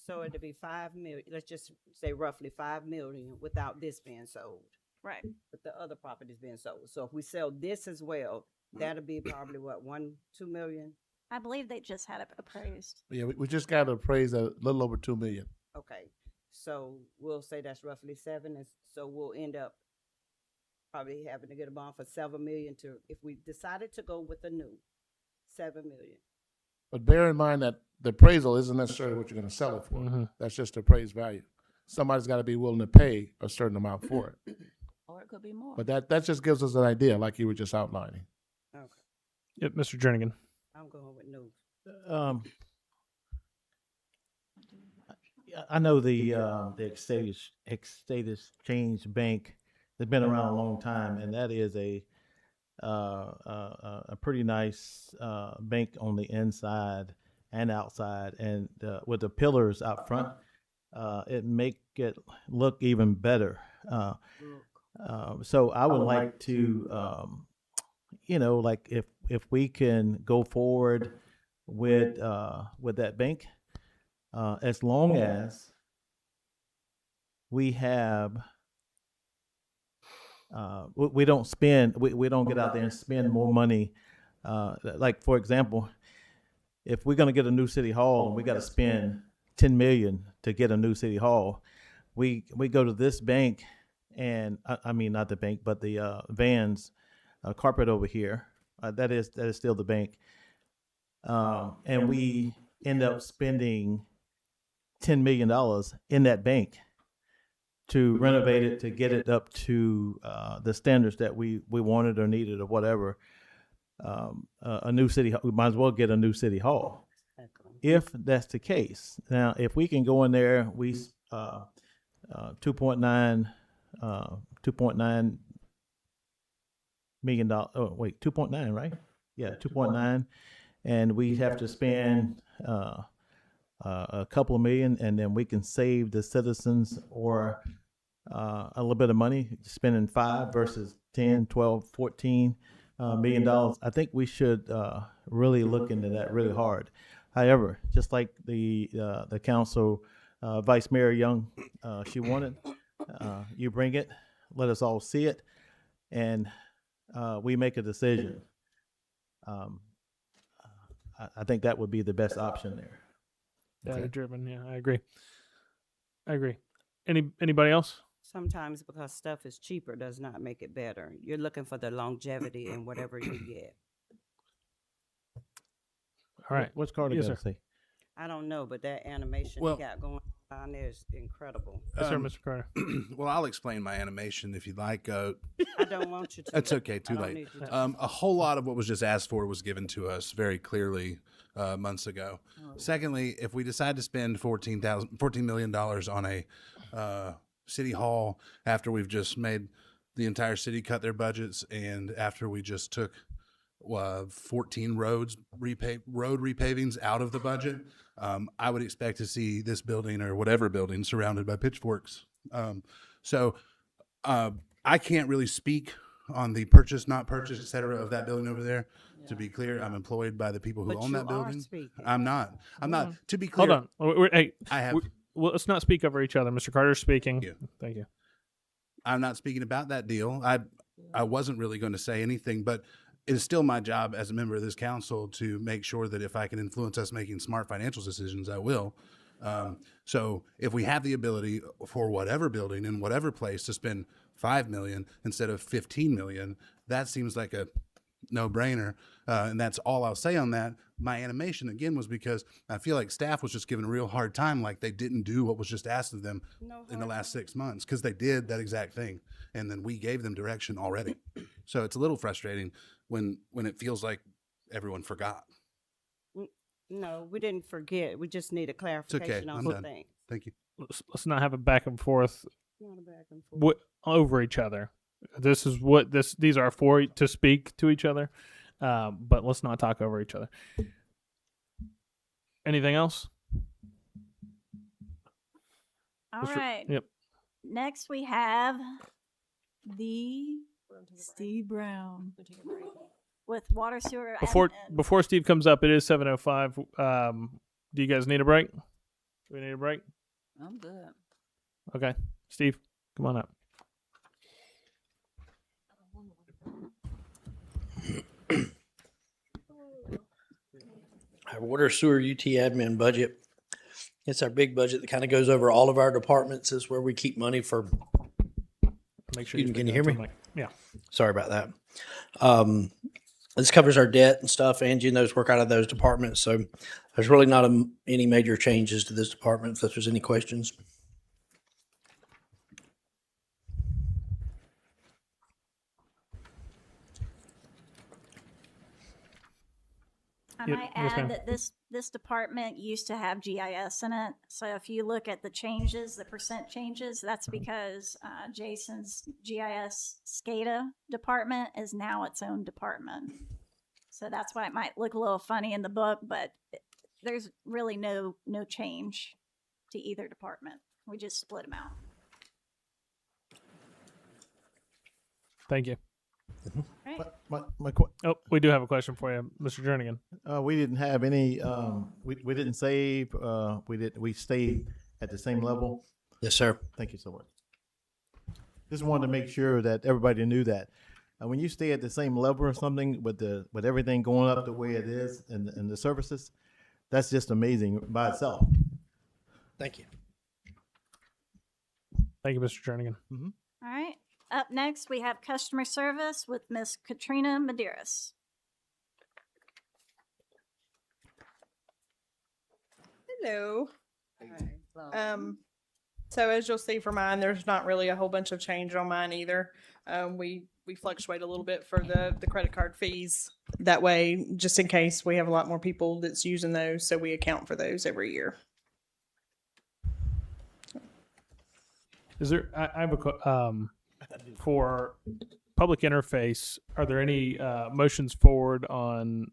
So it'd be 5 million, let's just say roughly 5 million without this being sold, Right. but the other properties being sold. So if we sell this as well, that'll be probably what, 2 million? I believe they just had it appraised. Yeah, we just got appraised at a little over $2 million. Okay, so we'll say that's roughly 7, and so we'll end up probably having to get a bond for 7 million if we decided to go with a new 7 million. But bear in mind that the appraisal isn't necessarily what you're going to sell it for. Mm-hmm. That's just the appraised value. Somebody's got to be willing to pay a certain amount for it. Or it could be more. But that just gives us an idea, like you were just outlining. Okay, Yep, Mr. Jernigan. I'm going with no. I know the Exchange Bank has been around a long time, and that is a pretty nice bank on the inside and outside, and with the pillars out front, it make it look even better. So I would like to, like if we can go forward with that bank, as long as we have, we don't spend, we don't get out there and spend more money. Like for example, if we're gonna get a new city hall and we got to spend $10 million to get a new city hall. We go to this bank, and I mean not the bank, but the Vans carpet over here. That is still the bank, and we end up spending $10 million in that bank to renovate it, to get it up to the standards that we wanted or needed or whatever. A new city, we might as well get a new city hall. If that's the case, now if we can go in there, we $2.9 million. Oh wait, 2.9, right? Yeah, 2.9, and we have to spend a couple of million, and then we can save the citizens or a little bit of money, spending 5 versus 10, 12, 14 million dollars. I think we should really look into that really hard. However, just like the council, Vice Mayor Young, she wanted, you bring it, let us all see it, and we make a decision. I think that would be the best option there. Data driven. Yeah, I agree. Anybody else? Sometimes because stuff is cheaper does not make it better. You're looking for the longevity in whatever you get. All right. What's Carter Yes, going to sir. say? I don't know, but that animation Well- you got going on there is incredible. Yes, sir, Mr. Carter. Well, I'll explain my animation if you'd like. I don't want you to. That's okay. I Too don't late. need you to. A whole lot of what was just asked for was given to us very clearly months ago. Secondly, if we decide to spend $14 million on a city hall after we've just made the entire city cut their budgets, and after we just took 14 road repavings out of the budget, I would expect to see this building or whatever building surrounded by pitchforks. So I can't really speak on the purchase, not purchase, et cetera, of that building over there. To be clear, I'm employed by the people who But own you that are building. speaking. I'm not. To be clear, Hold on. Hey, I have. well, let's not speak over each other. Mr. Carter's speaking. Yeah. Thank you. I'm not speaking about that deal. I wasn't really going to say anything, but it is still my job as a member of this council to make sure that if I can influence us making smart financial decisions, I will. So if we have the ability for whatever building in whatever place to spend $5 million instead of $15 million, that seems like a no-brainer. And that's all I'll say on that. My animation again was because I feel like staff was just given a real hard time, like they didn't do what was just asked of them in the last 6 months, because they did that exact thing, and then we gave them direction already. So it's a little frustrating when it feels like everyone forgot. No, we didn't forget. We just need a It's okay. clarification on I'm some done. things. Thank you. Let's not have a back and forth Not a back and forth. over each other. This is what these are for, to speak to each other, but let's not talk over each other. Anything else? All right. Yep. Next, we have the Steve Brown with water, sewer. and- Before Steve comes up, it is 7:05. Do you guys need a break? Do we need a break? I'm good. Okay, Steve, come on up. Our water sewer UT admin budget. It's our big budget that kind of goes over all of our departments. Is where we keep money for. Make sure Can you speak hear into me? the mic. Yeah. Sorry about that. This covers our debt and stuff. Angie and those work out of those departments. So there's really not any major changes to this department. If there's any questions. I Yep, might yes, ma'am. add that this department used to have GIS in it. So if you look at the changes, the percent changes, that's because Jason's GIS SCADA department is now its own department. So that's why it might look a little funny in the book, but there's really no change to either department. We just split them out. Thank you. Right. Oh, we do have a question for you, Mr. Jernigan. We didn't have any. We didn't save. We stayed at the same level. Yes, sir. Thank you so much. Just wanted to make sure that everybody knew that when you stay at the same level or something with everything going up the way it is and the services, that's just amazing by itself. Thank you. Thank you, Mr. Jernigan. All right. Up next, we have customer service with Miss Katrina Medeiros. Hello. So as you'll see for mine, there's not really a whole bunch of change on mine either. We fluctuate a little bit for the credit card fees. That way, just in case we have a lot more people that's using those, so we account for those every year. Is there? I have a for public interface. Are there any motions forward on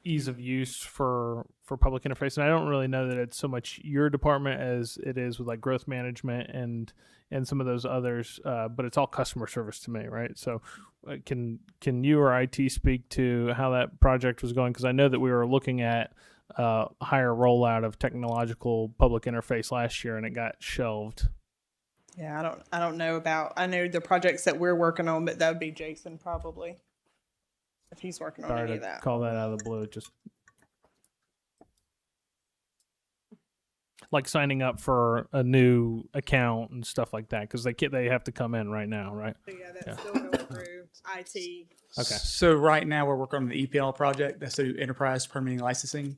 ease of use for public interface? And I don't really know that it's so much your department as it is with like growth management and some of those others, but it's all customer service to me, right? So can you or IT speak to how that project was going? Because I know that we were looking at higher rollout of technological public interface last year and it got shelved. Yeah, I don't know I know the projects that we're working on, but that would be Jason probably, if he's working on Sorry any to of that. call that out of the blue. Just like signing up for a new account and stuff like that, because they have to come in right now, right? So yeah, that's still going through IT. Okay. So right now we're working on the EPL project. That's the Enterprise Permitting Licensing.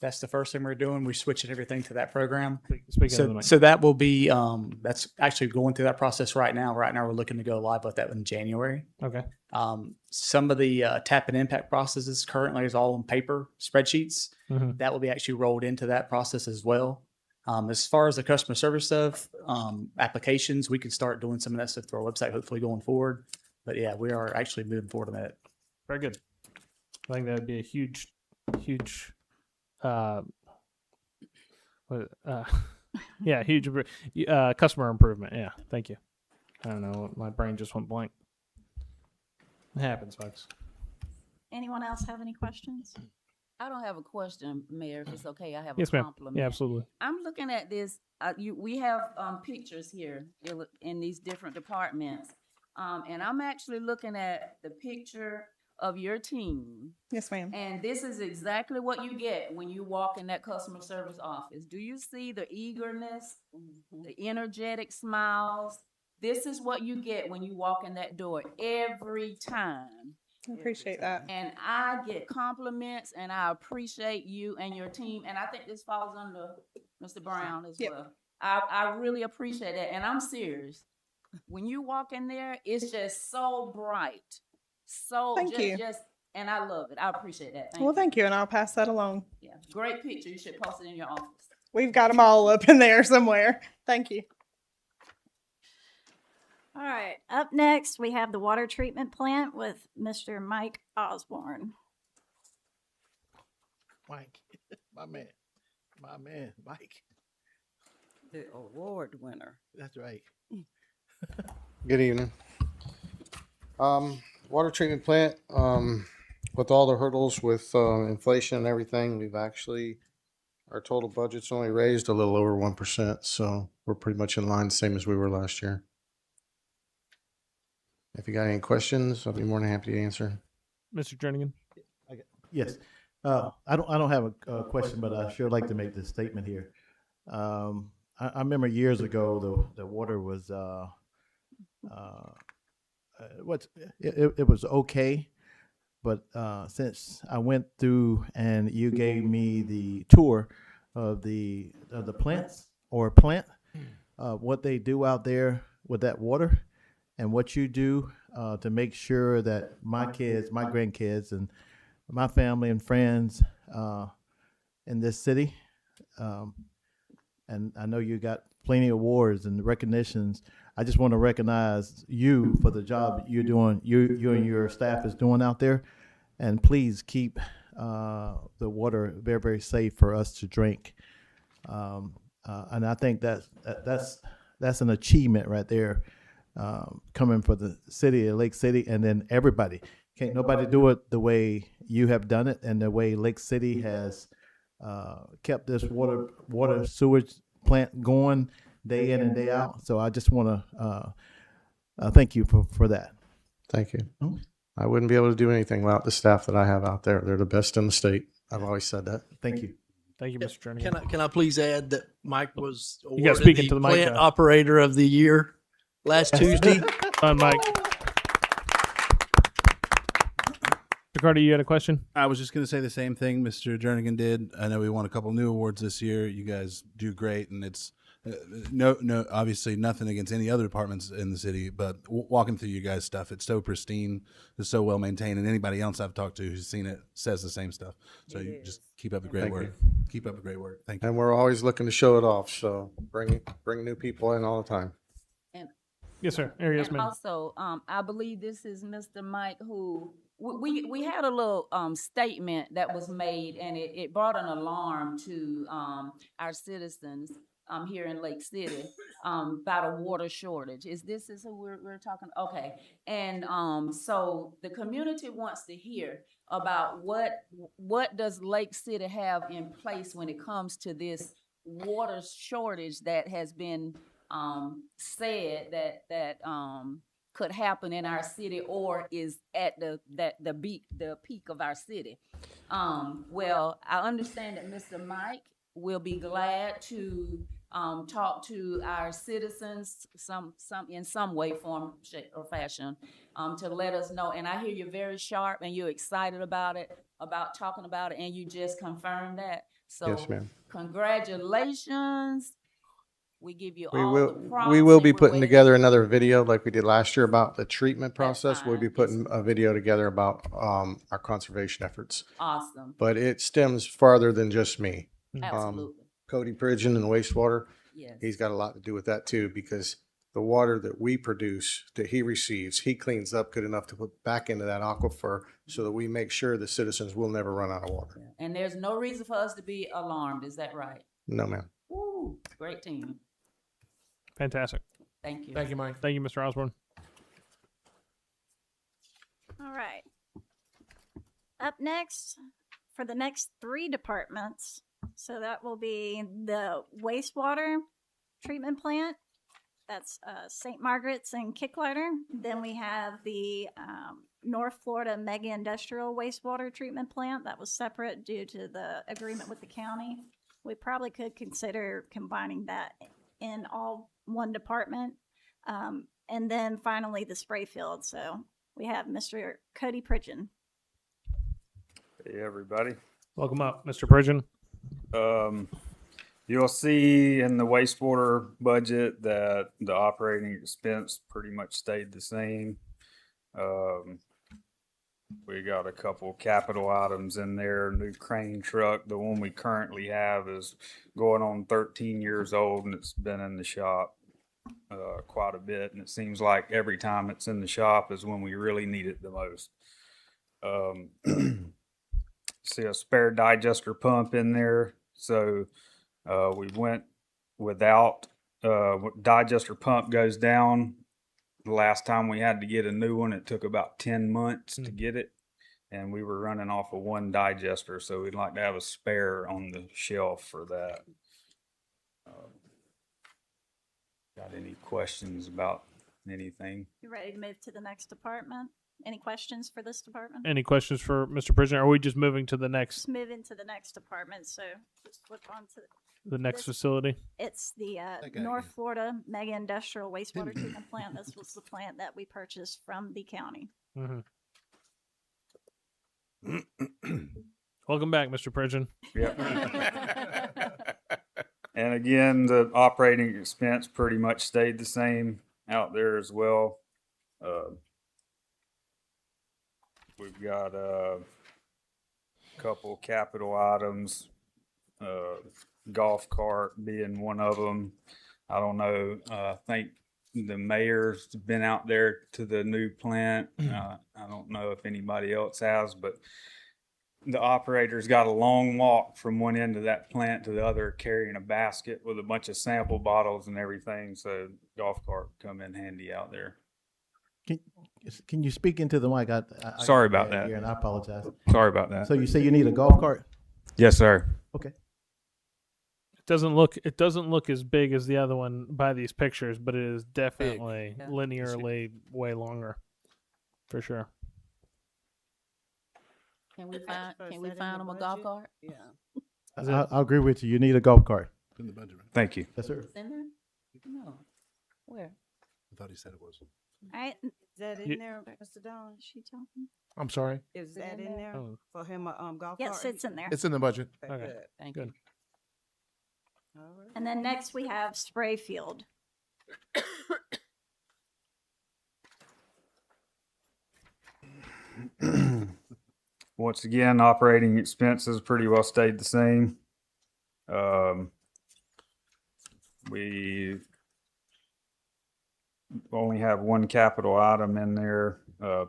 That's the first thing we're doing. We're switching everything to that program. Speaking of the mic. So that will be, that's actually going through that process right now. Right now we're looking to go live with that in January. Okay. Some of the tap and impact processes currently is all on paper spreadsheets. Mhm. That will be actually rolled into that process as well. As far as the customer service stuff, applications, we can start doing some of that stuff through our website, hopefully going forward. But yeah, we are actually moving forward on that. Very good. I think that would be a huge, huge customer improvement. Yeah, thank you. I don't know, my brain just went blank. It happens, folks. Anyone else have any questions? I don't have a question, Mayor, if it's okay. I have Yes, a ma'am. compliment. Yeah, absolutely. I'm looking at this. We have pictures here in these different departments, and I'm actually looking at the picture of your team. Yes, ma'am. And this is exactly what you get when you walk in that customer service office. Do you see the eagerness, the energetic smiles? This is what you get when you walk in that door every time. I appreciate that. And I get compliments, and I appreciate you and your team. And I think this falls under Mr. Brown as well. I really appreciate that, and I'm serious. When you walk in there, it's just so bright, so Thank you. and I love it. I appreciate that. Thank you, and I'll pass that along. Yeah, great picture. You should post it in your office. We've got them all up in there somewhere. Thank you. All right. Up next, we have the water treatment plant with Mr. Mike Osborne. Mike, my man, Mike. The award winner. That's right. Good evening. Water treatment plant, with all the hurdles with inflation and everything, we've actually, our total budget's only raised a little over 1%, so we're pretty much in line, same as we were last year. If you got any questions, I'll be more than happy to answer. Mr. Jernigan? Yes. I don't have a question, but I sure like to make this statement here. I remember years ago the water was it was okay, but since I went through and you gave me the tour of the plants or plant, what they do out there with that water, and what you do to make sure that my kids, my grandkids, and my family and friends in this city, and I know you got plenty of awards and recognitions. I just want to recognize you for the job you're doing, you and your staff is doing out there, and please keep the water very, very safe for us to drink. And I think that's an achievement right there. Coming for the city of Lake City, and then everybody. Can't nobody do it the way you have done it, and the way Lake City has kept this water sewage plant going day in and day out. So I just want to thank you for that. Thank you. I wouldn't be able to do anything without the staff that I have out there. They're the best in the state. I've always said that. Thank you. Thank you, Mr. Jernigan. Can I please add that Mike was You gotta awarded speak the into the mic, plant though. operator of the year last Tuesday. On Mike. Ricardo, you had a question? I was just going to say the same thing Mr. Jernigan did. I know we won a couple new awards this year. You guys do great, and it's no, obviously nothing against any other departments in the city, but walking through you guys' stuff, it's so pristine, it's so well maintained, and anybody else I've talked to who's seen it says the same stuff. So you just keep up the great Thank work. you. Keep up the great work. Thank you. And we're always looking to show it off. So bring new people in all the time. Yes, sir. Yes, And ma'am. also, I believe this is Mr. Mike who, we had a little statement that was made, and it brought an alarm to our citizens here in Lake City about a water shortage. Is who we're talking? Okay. And so the community wants to hear about what does Lake City have in place when it comes to this water shortage that has been said that could happen in our city or is at the peak of our city. Well, I understand that Mr. Mike will be glad to talk to our citizens in some way, form, shape, or fashion to let us know. And I hear you're very sharp and you're excited about it, about talking about it, and you just confirmed that. So Yes, ma'am. Congratulations. We give you We all will. the props. We will and be we're putting waiting- together another video like we did last year about the treatment process. We'll be fine. putting a video together about our conservation efforts. Awesome. But it stems farther than just me. Absolutely. Cody Pridgeon and wastewater. Yes. He's got a lot to do with that too, because the water that we produce, that he receives, he cleans up good enough to put back into that aquifer so that we make sure the citizens will never run out of water. And there's no reason for us to be alarmed. Is that right? No, ma'am. Woo, great team. Fantastic. Thank you. Thank you, Mike. Thank you, Mr. Osborne. All right. Up next, for the next three departments, so that will be the wastewater treatment plant. That's St. Margaret's and Kicklighter. Then we have the North Florida Mega Industrial Wastewater Treatment Plant. That was separate due to the agreement with the county. We probably could consider combining that in all one department. And then finally the spray field. So we have Mr. Cody Pridgeon. Hey, everybody. Welcome up, Mr. Pridgeon. You'll see in the wastewater budget that the operating expense pretty much stayed the same. We got a couple capital items in there. New crane truck. The one we currently have is going on 13 years old, and it's been in the shop quite a bit. And it seems like every time it's in the shop is when we really need it the most. See a spare digester pump in there. So we went without digester pump goes down. The last time we had to get a new one, it took about 10 months to get it. And we were running off of one digester. So we'd like to have a spare on the shelf for that. Got any questions about anything? You ready to move to the next department? Any questions for this department? Any questions for Mr. Pridgeon? Are we just moving to the next Let's move into the next department. So just flip on to this- facility? It's the North Florida Mega Industrial Wastewater Treatment Plant. This was the plant that we purchased from the county. Welcome back, Mr. Pridgeon. Yep. And again, the operating expense pretty much stayed the same out there as well. We've got a couple capital items, golf cart being one of them. I don't know. I think the mayor's been out there to the new plant. I don't know if anybody else has, but the operator's got a long walk from one end of that plant to the other, carrying a basket with a bunch of sample bottles and everything. So golf cart come in handy out there. Can you speak into the mic? Sorry about that. And I apologize. Sorry about that. So you say you need a golf cart? Yes, sir. Okay. It doesn't look as big as the other one by these pictures, but it is definitely linearly way longer, for sure. Can we So is can we that in find the them a golf budget? cart? Yeah. I agree with you. You need a golf cart. It's in the budget, right? Thank you. Yes, sir. It's in there? No. Where? I thought he said it was. All right. Is that in You- there, Mr. Don? She talking? I'm sorry. Is that in there Oh. for him, golf cart? Yes, it's in there. It's in the budget. Okay, Okay. good. Thank Good. you. All right. And then next we have spray field. Once again, operating expenses pretty well stayed the same. We only have one capital item in there,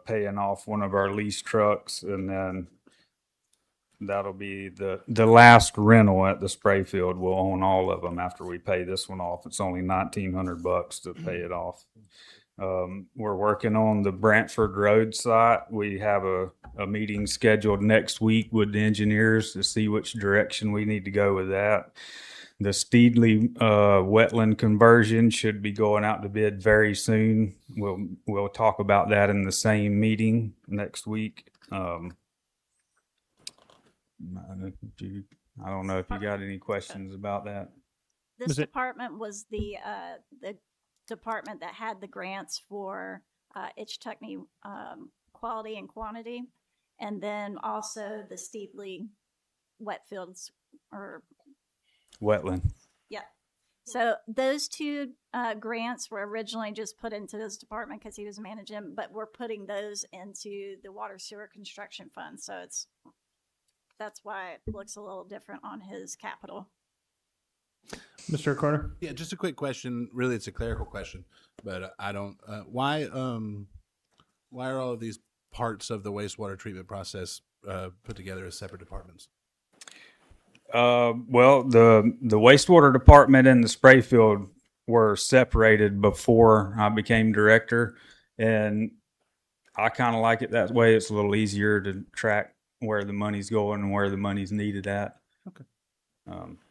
paying off one of our lease trucks, and then that'll be the last rental at the spray field. We'll own all of them after we pay this one off. It's only $1,900 to pay it off. We're working on the Brantford Road site. We have a meeting scheduled next week with the engineers to see which direction we need to go with that. The Steedley wetland conversion should be going out to bid very soon. We'll talk about that in the same meeting next week. I don't know if you got any questions about that. This department was the department that had the grants for Itchtuckney quality and quantity, and then also the Steedley wet fields or Wetland. yeah. So those two grants were originally just put into this department because he was managing, but we're putting those into the water sewer construction fund. So that's why it looks a little different on his capital. Mr. Carter? Yeah, just a quick question. Really, it's a clerical question, but I don't. Why are all of these parts of the wastewater treatment process put together as separate departments? Well, the wastewater department and the spray field were separated before I became director, and I kind of like it that way. It's a little easier to track where the money's going and where the money's needed at. Okay.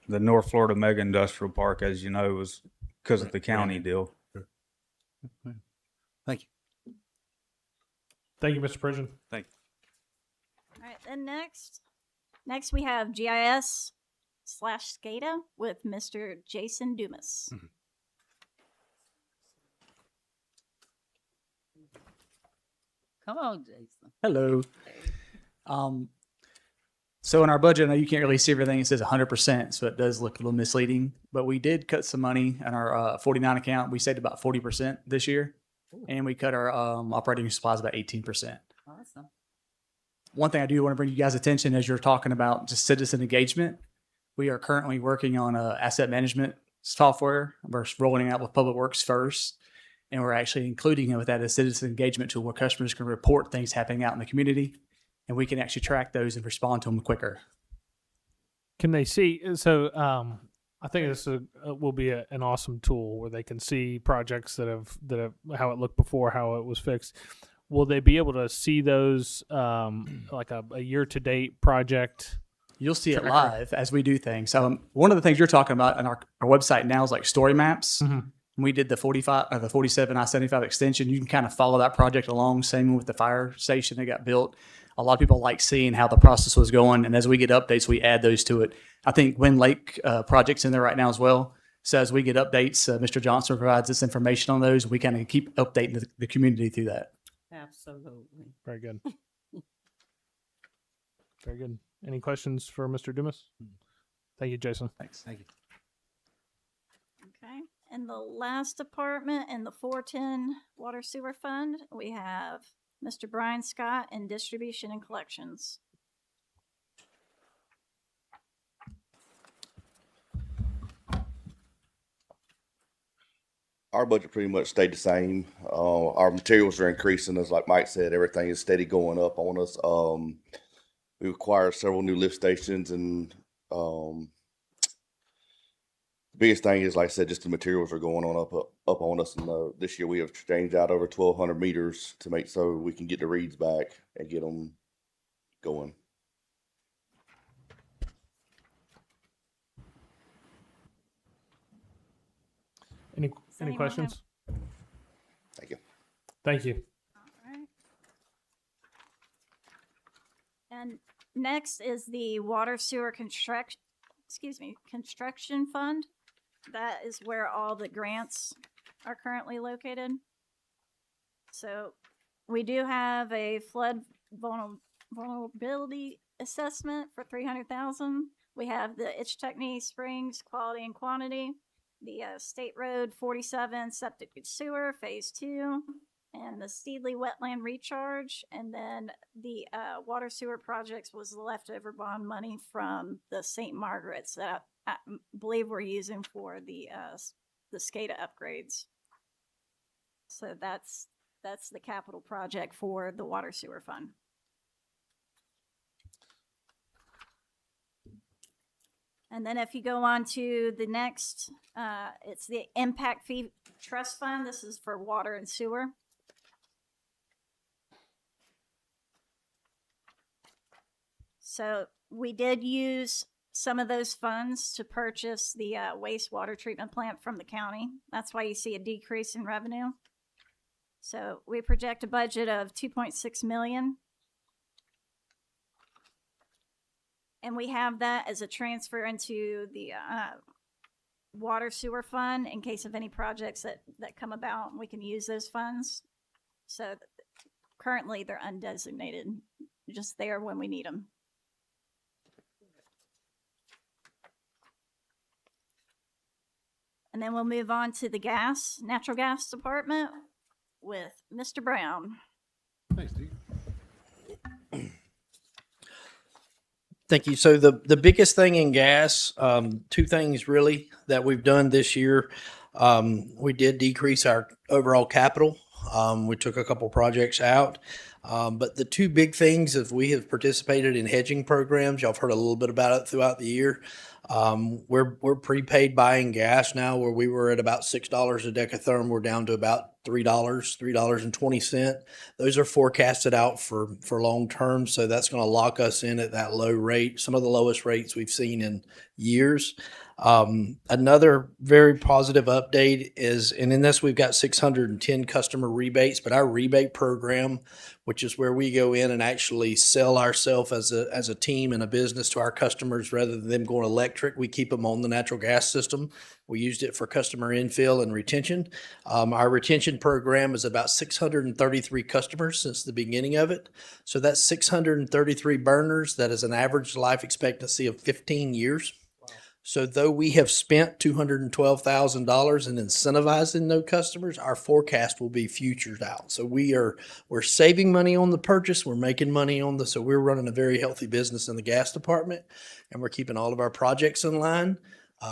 The North Florida Mega Industrial Park, as you know, was because of the county deal. Sure. Thank you. Thank you, Mr. Pridgeon. Thank you. All right, then next we have GIS/SCADA with Mr. Jason Dumas. Come on, Jason. Hello. So in our budget, I know you can't really see everything. It says 100%, so it does look a little misleading. But we did cut some money on our 49 account. We saved about 40% this year, and we cut our operating supplies about 18%. Awesome. One thing I do want to bring you guys' attention as you're talking about just citizen engagement. We are currently working on asset management software. We're rolling it out with Public Works first, and we're actually including it with that as citizen engagement tool where customers can report things happening out in the community, and we can actually track those and respond to them quicker. Can they see? So I think this will be an awesome tool where they can see projects that have how it looked before, how it was fixed. Will they be able to see those like a year-to-date project? You'll see it live as we do things. One of the things you're talking about on our website now is like story maps. Mm-hmm. We did the 47 I-75 extension. You can kind of follow that project along. Same with the fire station that got built. A lot of people like seeing how the process was going, and as we get updates, we add those to it. I think Wind Lake project's in there right now as well. So as we get updates, Mr. Johnson provides us information on those. We kind of keep updating the community through that. Absolutely. Very good. Very good. Any questions for Mr. Dumas? Thank you, Jason. Thanks. Thank you. Okay. And the last department in the 410 Water Sewer Fund, we have Mr. Brian Scott in Distribution and Collections. Our budget pretty much stayed the same. Our materials are increasing, as like Mike said, everything is steady going up on us. We acquired several new lift stations, and the biggest thing is, like I said, just the materials are going on up on us. And this year we have changed out over 1,200 meters to make so we can get the reeds back and get them going. Any anyone questions? Thank you. Thank you. All right. And next is the water sewer construction fund. That is where all the grants are currently located. So we do have a flood vulnerability assessment for $300,000. We have the Itchtucknee Springs quality and quantity, the State Road 47 septic and sewer phase 2, and the Steedley wetland recharge, and then the water sewer projects was the leftover bond money from the St. Margaret's that I believe we're using for the SCADA upgrades. So that's the capital project for the water sewer fund. And then if you go on to the next, it's the impact fee trust fund. This is for water and sewer. So we did use some of those funds to purchase the wastewater treatment plant from the county. That's why you see a decrease in revenue. So we project a budget of $2.6 million. And we have that as a transfer into the water sewer fund in case of any projects that come about, and we can use those funds. So currently they're undesignated, just there when we need them. And then we'll move on to the natural gas department with Mr. Brown. Thanks, Steve. Thank you. So the biggest thing in gas, two things really that we've done this year. We did decrease our overall capital. We took a couple projects out. But the two big things is we have participated in hedging programs. Y'all have heard a little bit about it throughout the year. We're prepaid buying gas now, where we were at about $6 a decatherm. We're down to about $3.20. Those are forecasted out for long term. So that's going to lock us in at that low rate, some of the lowest rates we've seen in years. Another very positive update is, and in this we've got 610 customer rebates, but our rebate program, which is where we go in and actually sell ourselves as a team and a business to our customers rather than them going electric, we keep them on the natural gas system. We used it for customer infill and retention. Our retention program is about 633 customers since the beginning of it. So that's 633 burners. That is an average life expectancy of 15 years. So though we have spent $212,000 in incentivizing those customers, our forecast will be futured out. So we're saving money on the purchase. We're making money on so we're running a very healthy business in the gas department, and we're keeping all of our projects in line.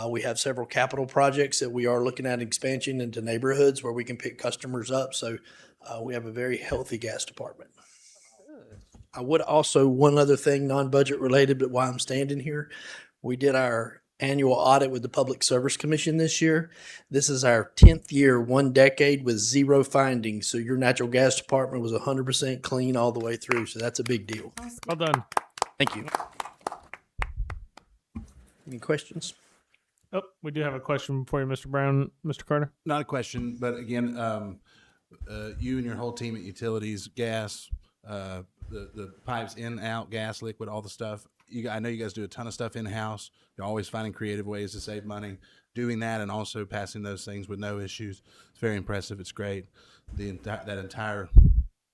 We have several capital projects that we are looking at expansion into neighborhoods where we can pick customers up. So we have a very healthy gas department. I would also, one other thing, non-budget related, but while I'm standing here, we did our annual audit with the Public Service Commission this year. This is our 10th year, 1 decade with 0 findings. So your natural gas department was 100% clean all the way through. So that's a big deal. Well done. Thank you. Any questions? Oh, we do have a question for you, Mr. Brown. Mr. Carter? Not a question, but again, you and your whole team at Utilities, gas, the pipes in, out, gas, liquid, all the stuff. I know you guys do a ton of stuff in-house. You're always finding creative ways to save money. Doing that and also passing those things with no issues. It's very impressive. It's great. That entire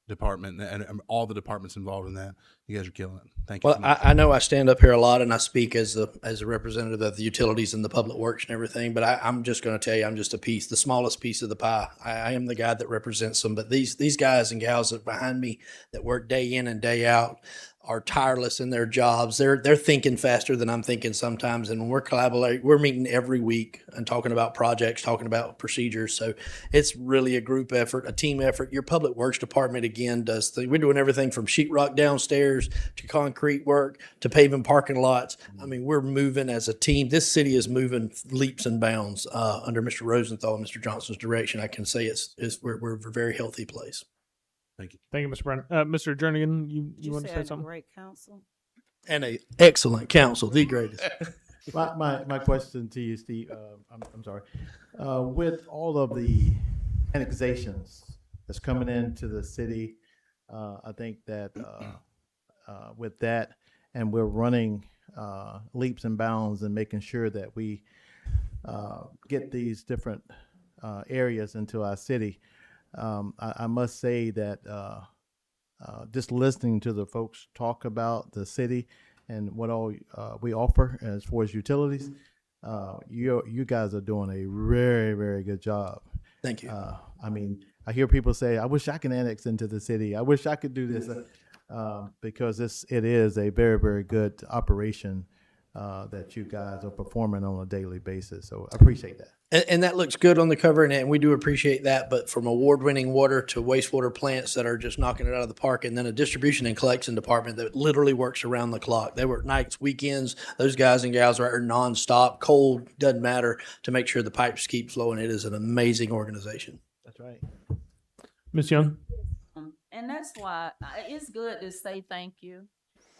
department and all the departments involved in that, you guys are killing it. Thank you. Well, I know I stand up here a lot and I speak as a representative of the utilities and the public works and everything, but I'm just going to tell you, I'm just the smallest piece of the pie. I am the guy that represents them, but these guys and gals that are behind me that work day in and day out are tireless in their jobs. They're thinking faster than I'm thinking sometimes. And when we're collaborating, we're meeting every week and talking about projects, talking about procedures. So it's really a group effort, a team effort. Your public works department, again, we're doing everything from sheetrock downstairs to concrete work to paving parking lots. I mean, we're moving as a team. This city is moving leaps and bounds under Mr. Rosenthal and Mr. Johnson's direction. I can say we're a very healthy place. Thank you. Thank you, Mr. Brown. Mr. Jernigan, you want to say something? Great council. And a excellent council, the greatest. My question to you, Steve, I'm sorry. With all of the annexations that's coming into the city, I think that with that, and we're running leaps and bounds and making sure that we get these different areas into our city. I must say that just listening to the folks talk about the city and what all we offer as far as utilities, you guys are doing a very, very good job. Thank you. I mean, I hear people say, "I wish I could annex into the city. I wish I could do this," because it is a very, very good operation that you guys are performing on a daily basis. So I appreciate that. And that looks good on the cover, and we do appreciate that. But from award-winning water to wastewater plants that are just knocking it out of the park, and then a distribution and collection department that literally works around the clock. They work nights, weekends. Those guys and gals are nonstop, cold, doesn't matter, to make sure the pipes keep flowing. It is an amazing organization. That's right. Ms. Young? And that's why it's good to say thank you.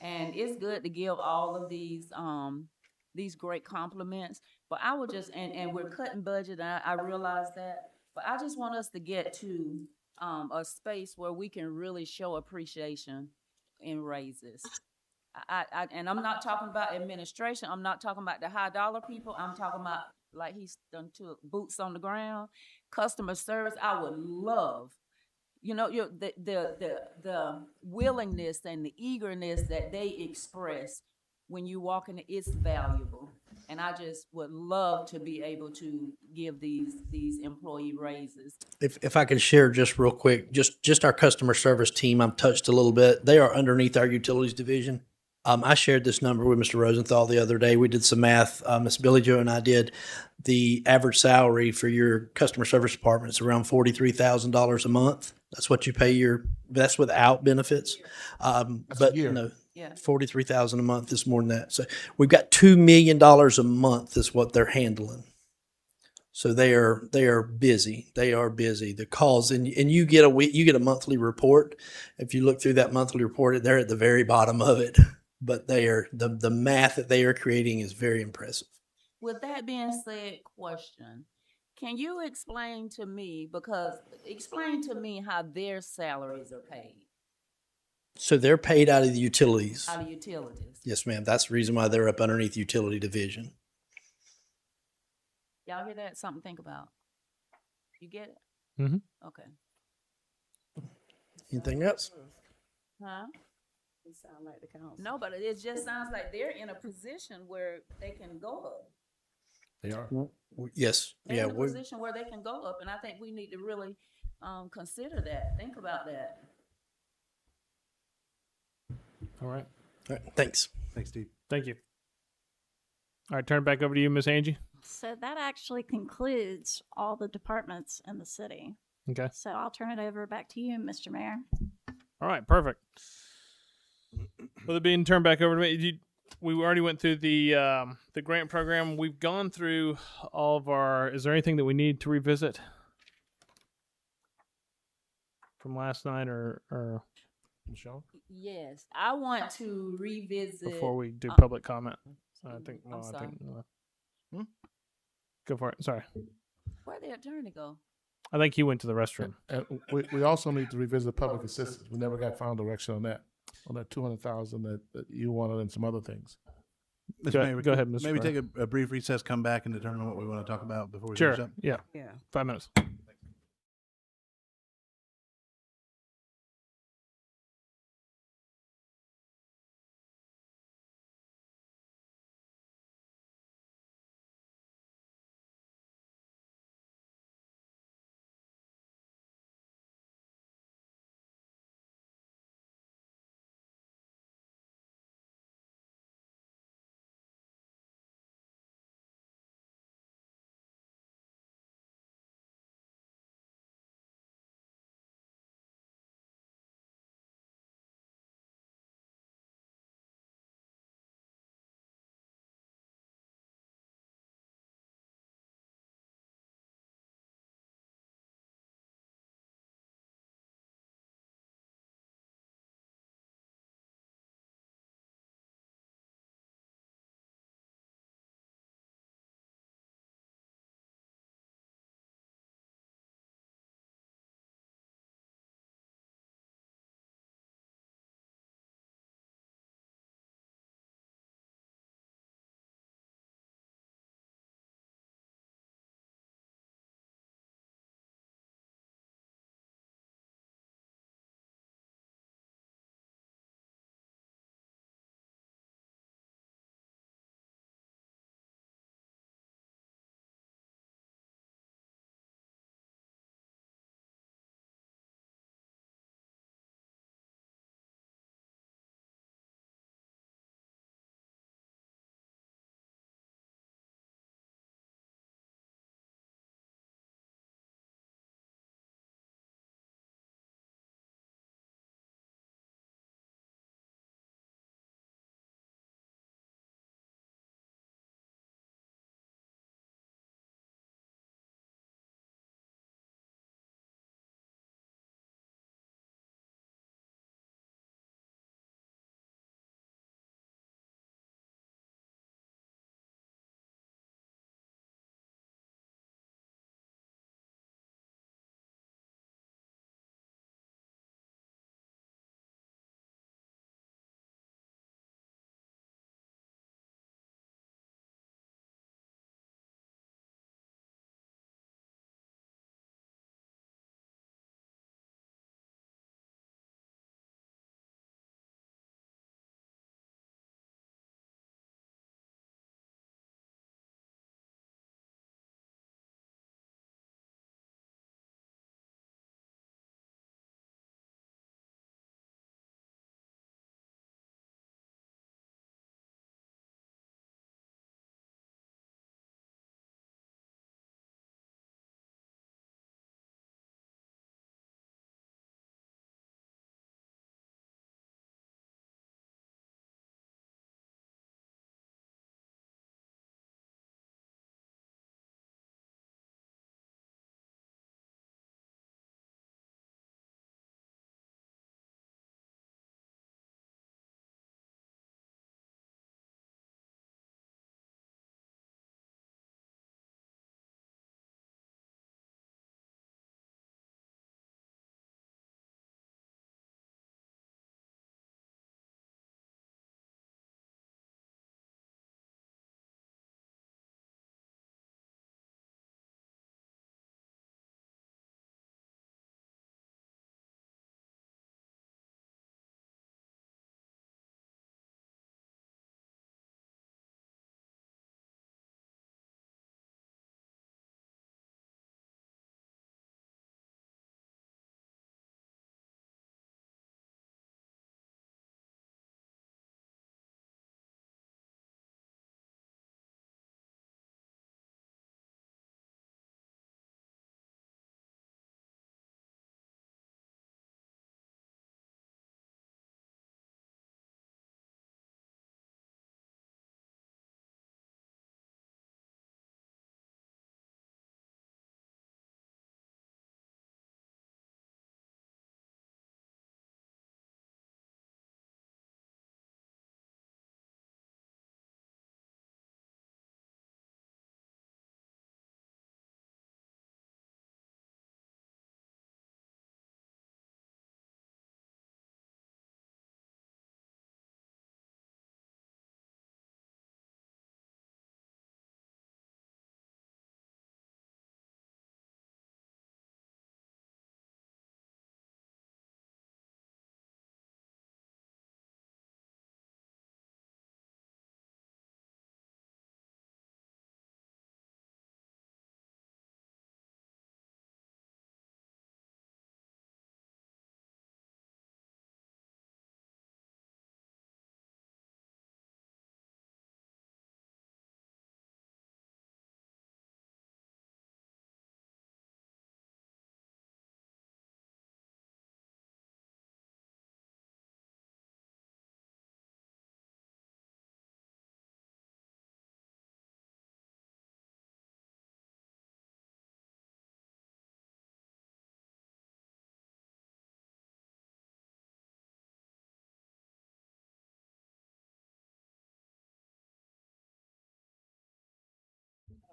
And it's good to give all of these great compliments. But I would just, and we're cutting budget, and I realize that, but I just want us to get to a space where we can really show appreciation in raises. And I'm not talking about administration. I'm not talking about the high dollar people. I'm talking about, like he's done to boots on the ground, customer service. I would love, the willingness and the eagerness that they express when you walk in, it's valuable. And I just would love to be able to give these employee raises. If I could share just real quick, just our customer service team, I've touched a little bit. They are underneath our utilities division. I shared this number with Mr. Rosenthal the other day. We did some math. Miss Billy Jo and I did. The average salary for your customer service department is around $43,000 a month. That's what you pay that's without benefits. But no, Yeah. $43,000 a month is more than that. So we've got $2 million a month is what they're handling. So they are busy. They are busy. The calls, and you get a monthly report. If you look through that monthly report, they're at the very bottom of it. But the math that they are creating is very impressive. With that being said, question, can you explain to me how their salaries are paid? So they're paid out of the utilities. Out of utilities. Yes, ma'am. That's the reason why they're up underneath utility division. Y'all hear that? Something to think about. You get it? Mm-hmm. Okay. Anything else? Huh? It sound like the council. No, but it just sounds like they're in a position where they can go up. They are. Yes. They're Yeah. in a position where they can go up, and I think we need to really consider that. Think about that. All right. All right. Thanks. Thanks, Steve. Thank you. All right, turn it back over to you, Miss Angie. So that actually concludes all the departments in the city. Okay. So I'll turn it over back to you, Mr. Mayor. All right, perfect. With it being turned back over to me, we already went through the grant program. We've gone through all of our. Is there anything that we need to revisit from last night or Michelle? Yes, I want to revisit Before we do public comment, I think. I'm sorry. Go for it. Sorry, Where'd the attorney go? I think he went to the restroom. And we also need to revisit public assistance. We never got final direction on that $200,000 that you wanted and some other things. Mr. Go- Mayor, go ahead, Mr. Maybe Brewer. take a brief recess, come back, and determine what we want to talk about before we Sure. finish up. Yeah. Yeah. 5 minutes.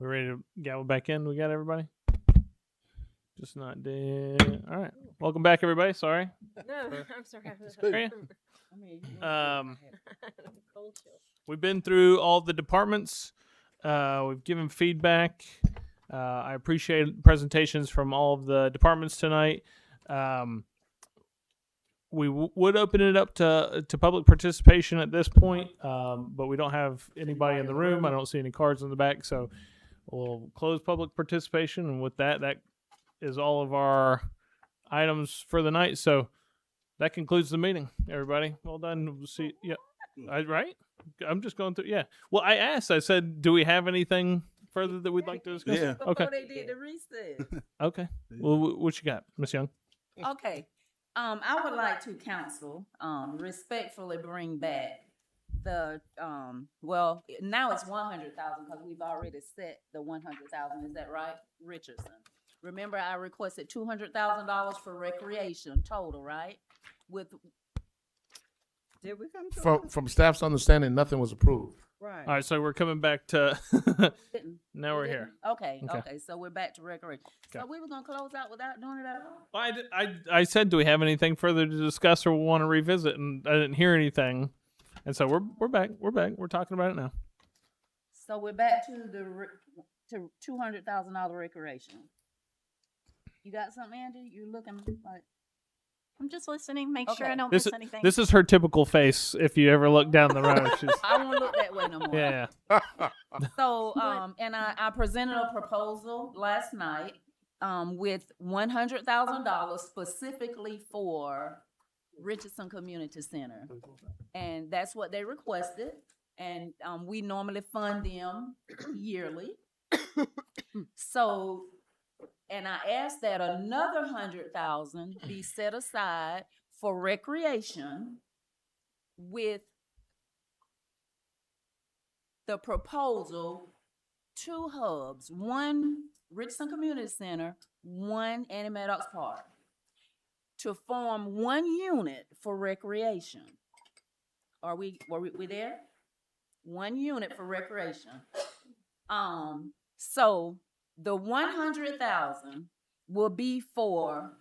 We ready to gavel back in? We got everybody? Just not dead. All right. Welcome back, everybody. Sorry. No, I'm sorry. Are you? We've been through all the departments. We've given feedback. I appreciate presentations from all of the departments tonight. We would open it up to public participation at this point, but we don't have anybody in the room. I don't see any cards in the back, so we'll close public participation. And with that, that is all of our items for the night. So that concludes the meeting, everybody. Well done. We'll see. Yeah. Right? I'm just going through. Yeah. Well, I asked, I said, do we have anything further that we'd like to discuss? Yeah. Okay. Before they did the recess. Okay. Well, what you got, Miss Young? Okay. I would like to counsel, respectfully bring back the, well, now it's 100,000 because we've already set the 100,000. Is that right, Richardson? Remember, I requested $200,000 for recreation total, right? Did we come to From staff's understanding, nothing was approved. Right. All right, so we're coming back to now we're here. Okay, Okay. okay, so we're back to recreation. So Okay. we were gonna close out without doing it at all? Well, I said, do we have anything further to discuss or want to revisit? And I didn't hear anything, and so we're back. We're back. We're talking about it now. So we're back to to $200,000 recreation. You got something, Angie? You looking like? I'm just listening, make sure I Okay. don't This miss is anything. this is her typical face. If you ever look down the road, she's I won't look that way no more. yeah. So, and I presented a proposal last night, with $100,000 specifically for Richardson Community Center. And that's what they requested. And, we normally fund them yearly. So, and I asked that another 100,000 be set aside for recreation with the proposal, 2 hubs, one Richardson Community Center, one Annie Maddox Park, to form one unit for recreation. Were we there? One unit for recreation. So the 100,000 will be for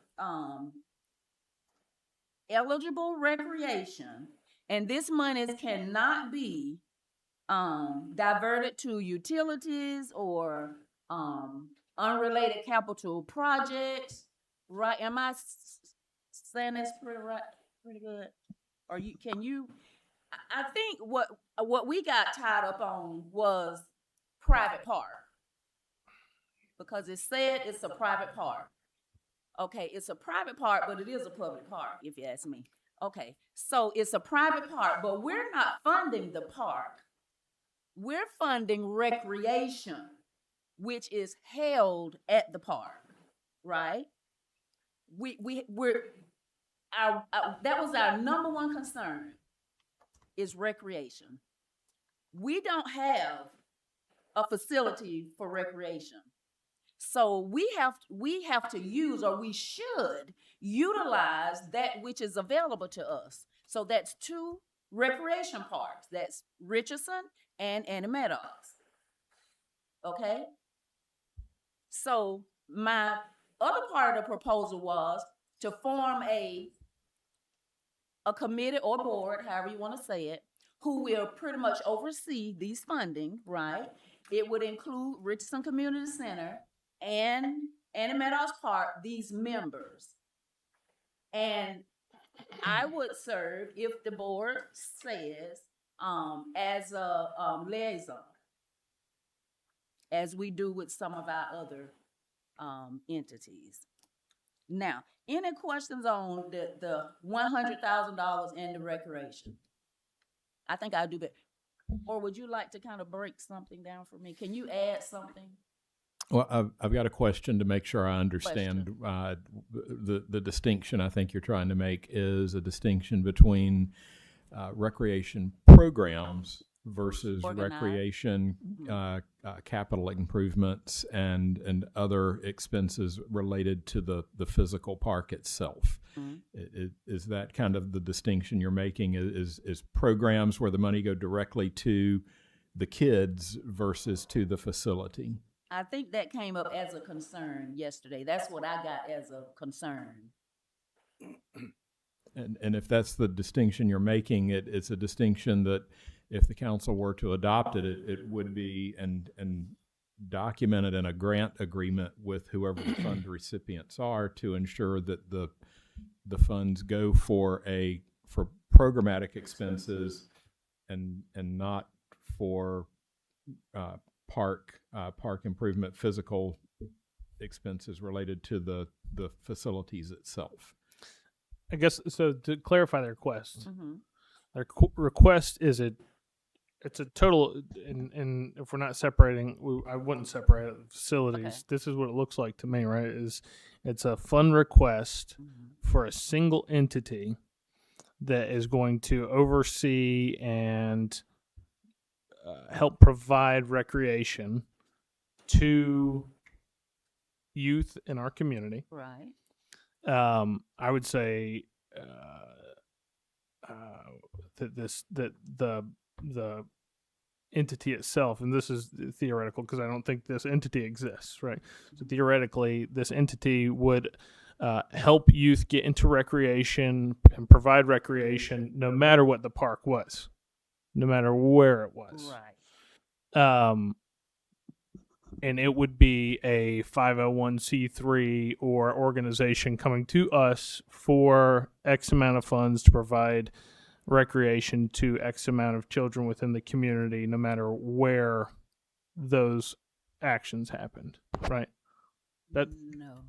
eligible recreation, and this money cannot be diverted to utilities or unrelated capital projects. Right? Am I saying this pretty good? Or can you? I think what we got tied up on was private park, because it said it's a private park. Okay, it's a private park, but it is a public park, if you ask me. Okay, so it's a private park, but we're not funding the park. We're funding recreation, which is held at the park, right? That was our number one concern, is recreation. We don't have a facility for recreation. So we have to use, or we should utilize that which is available to us. So that's 2 recreation parks. That's Richardson and Annie Maddox. Okay? So my other part of the proposal was to form a committee or board, however you want to say it, who will pretty much oversee these funding, right? It would include Richardson Community Center and Annie Maddox Park, these members. And I would serve, if the board says, as a liaison, as we do with some of our other entities. Now, any questions on the $100,000 in the recreation? I think I'll do that. Or would you like to kind of break something down for me? Can you add something? Well, I've got a question to make sure I understand. The distinction I think you're trying to make is a distinction between recreation programs versus recreation capital improvements and other expenses related to the physical park itself. Is that kind of the distinction you're making? Is programs where the money go directly to the kids versus to the facility. I think that came up as a concern yesterday. That's what I got as a concern. And if that's the distinction you're making, it's a distinction that if the council were to adopt it, it would be and documented in a grant agreement with whoever the fund recipients are to ensure that the funds go for programmatic expenses and not for park improvement, physical expenses related to the facilities itself. I guess so. To clarify their request, Mm-hmm. their request is it's a total, and if we're not separating, I wouldn't separate it, facilities. Okay. This is what it looks like to me, right? It's a fund request for a single entity that is going to oversee and help provide recreation to youth in our community. Right. I would say that the entity itself, and this is theoretical because I don't think this entity exists, right? So theoretically, this entity would help youth get into recreation and provide recreation no matter what the park was, no matter where it was. Right. And it would be a 501c3 or organization coming to us for X amount of funds to provide recreation to X amount of children within the community, no matter where those actions happened, right? That No.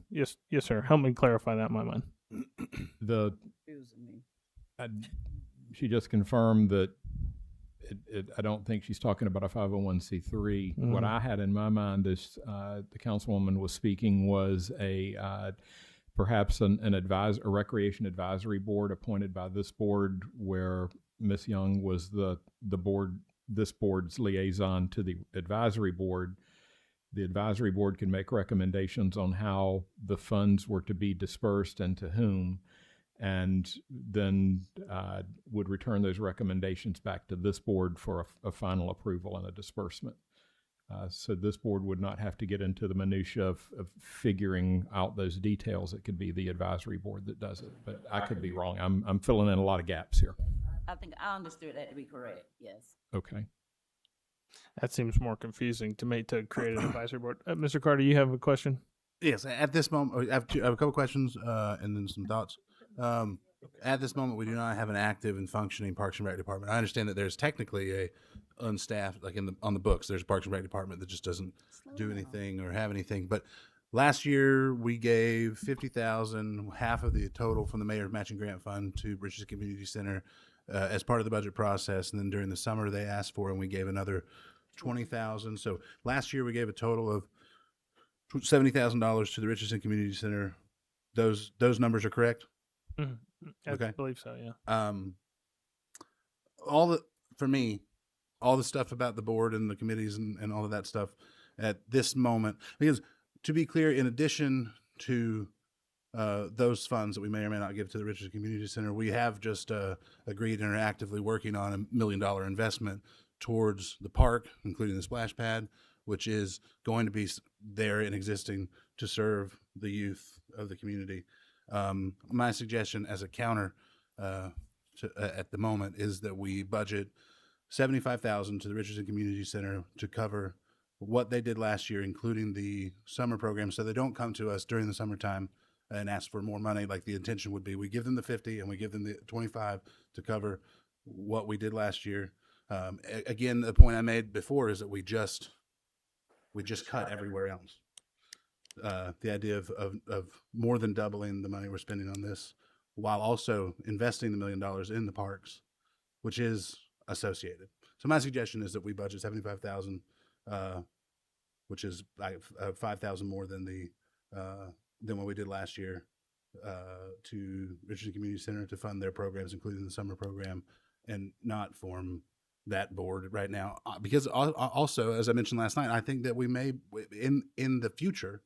yes, sir. Help me clarify that in my mind. Confusing me. She just confirmed that I don't think she's talking about a 501c3. What I had in my mind is the councilwoman was speaking was perhaps a recreation advisory board appointed by this board, where Ms. Young was this board's liaison to the advisory board. The advisory board can make recommendations on how the funds were to be dispersed and to whom, and then would return those recommendations back to this board for a final approval and a disbursement. So this board would not have to get into the minutia of figuring out those details. It could be the advisory board that does it, but I could be wrong. I'm filling in a lot of gaps here. I think I understood that to be correct. Yes. Okay. That seems more confusing to me to create an advisory board. Mr. Carter, you have a question? Yes, at this moment, I have a couple questions and then some thoughts. At this moment, we do not have an active and functioning Parks and Rec department. I understand that there's technically a unstaffed, like on the books, there's a Parks and Rec department that just doesn't do anything or have anything. But last year we gave $50,000, half of the total from the Mayor's Matching Grant Fund to Richardson Community Center as part of the budget process. And then during the summer they asked for, and we gave another $20,000. So last year we gave a total of $70,000 to the Richardson Community Center. Those numbers are correct? I Okay. believe so, yeah. For me, all the stuff about the board and the committees and all of that stuff at this moment, because to be clear, in addition to those funds that we may or may not give to the Richardson Community Center, we have just agreed and are actively working on $1 million investment towards the park, including the splash pad, which is going to be there and existing to serve the youth of the community. My suggestion as a counter at the moment is that we budget $75,000 to the Richardson Community Center to cover what they did last year, including the summer program, so they don't come to us during the summertime and ask for more money like the intention would be. We give them the 50 and we give them the 25 to cover what we did last year. Again, the point I made before is that we just cut everywhere else. The idea of more than doubling the money we're spending on this, while also investing the $1 million in the parks, which is associated. So my suggestion is that we budget $75,000, which is like $5,000 more than what we did last year, to Richardson Community Center to fund their programs, including the summer program, and not form that board right now. Because also, as I mentioned last night, I think that we may in the future,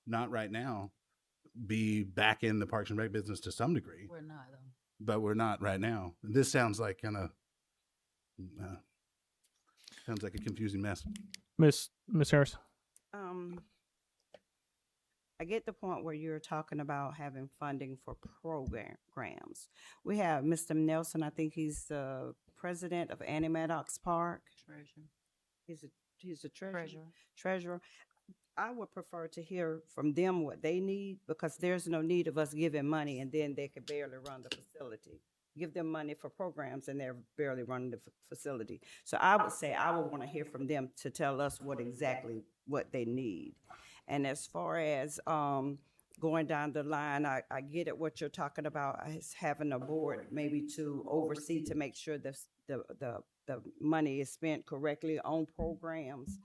not right now, be back in the Parks and Rec business to some degree. We're not, though. But we're not right now. This sounds like kind of Sounds like a confusing mess. Miss Harris. I get the point where you're talking about having funding for programs. We have Mr. Nelson, I think he's the president of Annie Maddox Park. He's a treasurer. I would prefer to hear from them what they need, because there's no need of us giving money and then they could barely run the facility. Give them money for programs and they're barely running the facility. So I would say I would want to hear from them to tell us what they need. And as far as going down the line, I get it what you're talking about, is having a board maybe to oversee to make sure the money is spent correctly on programs.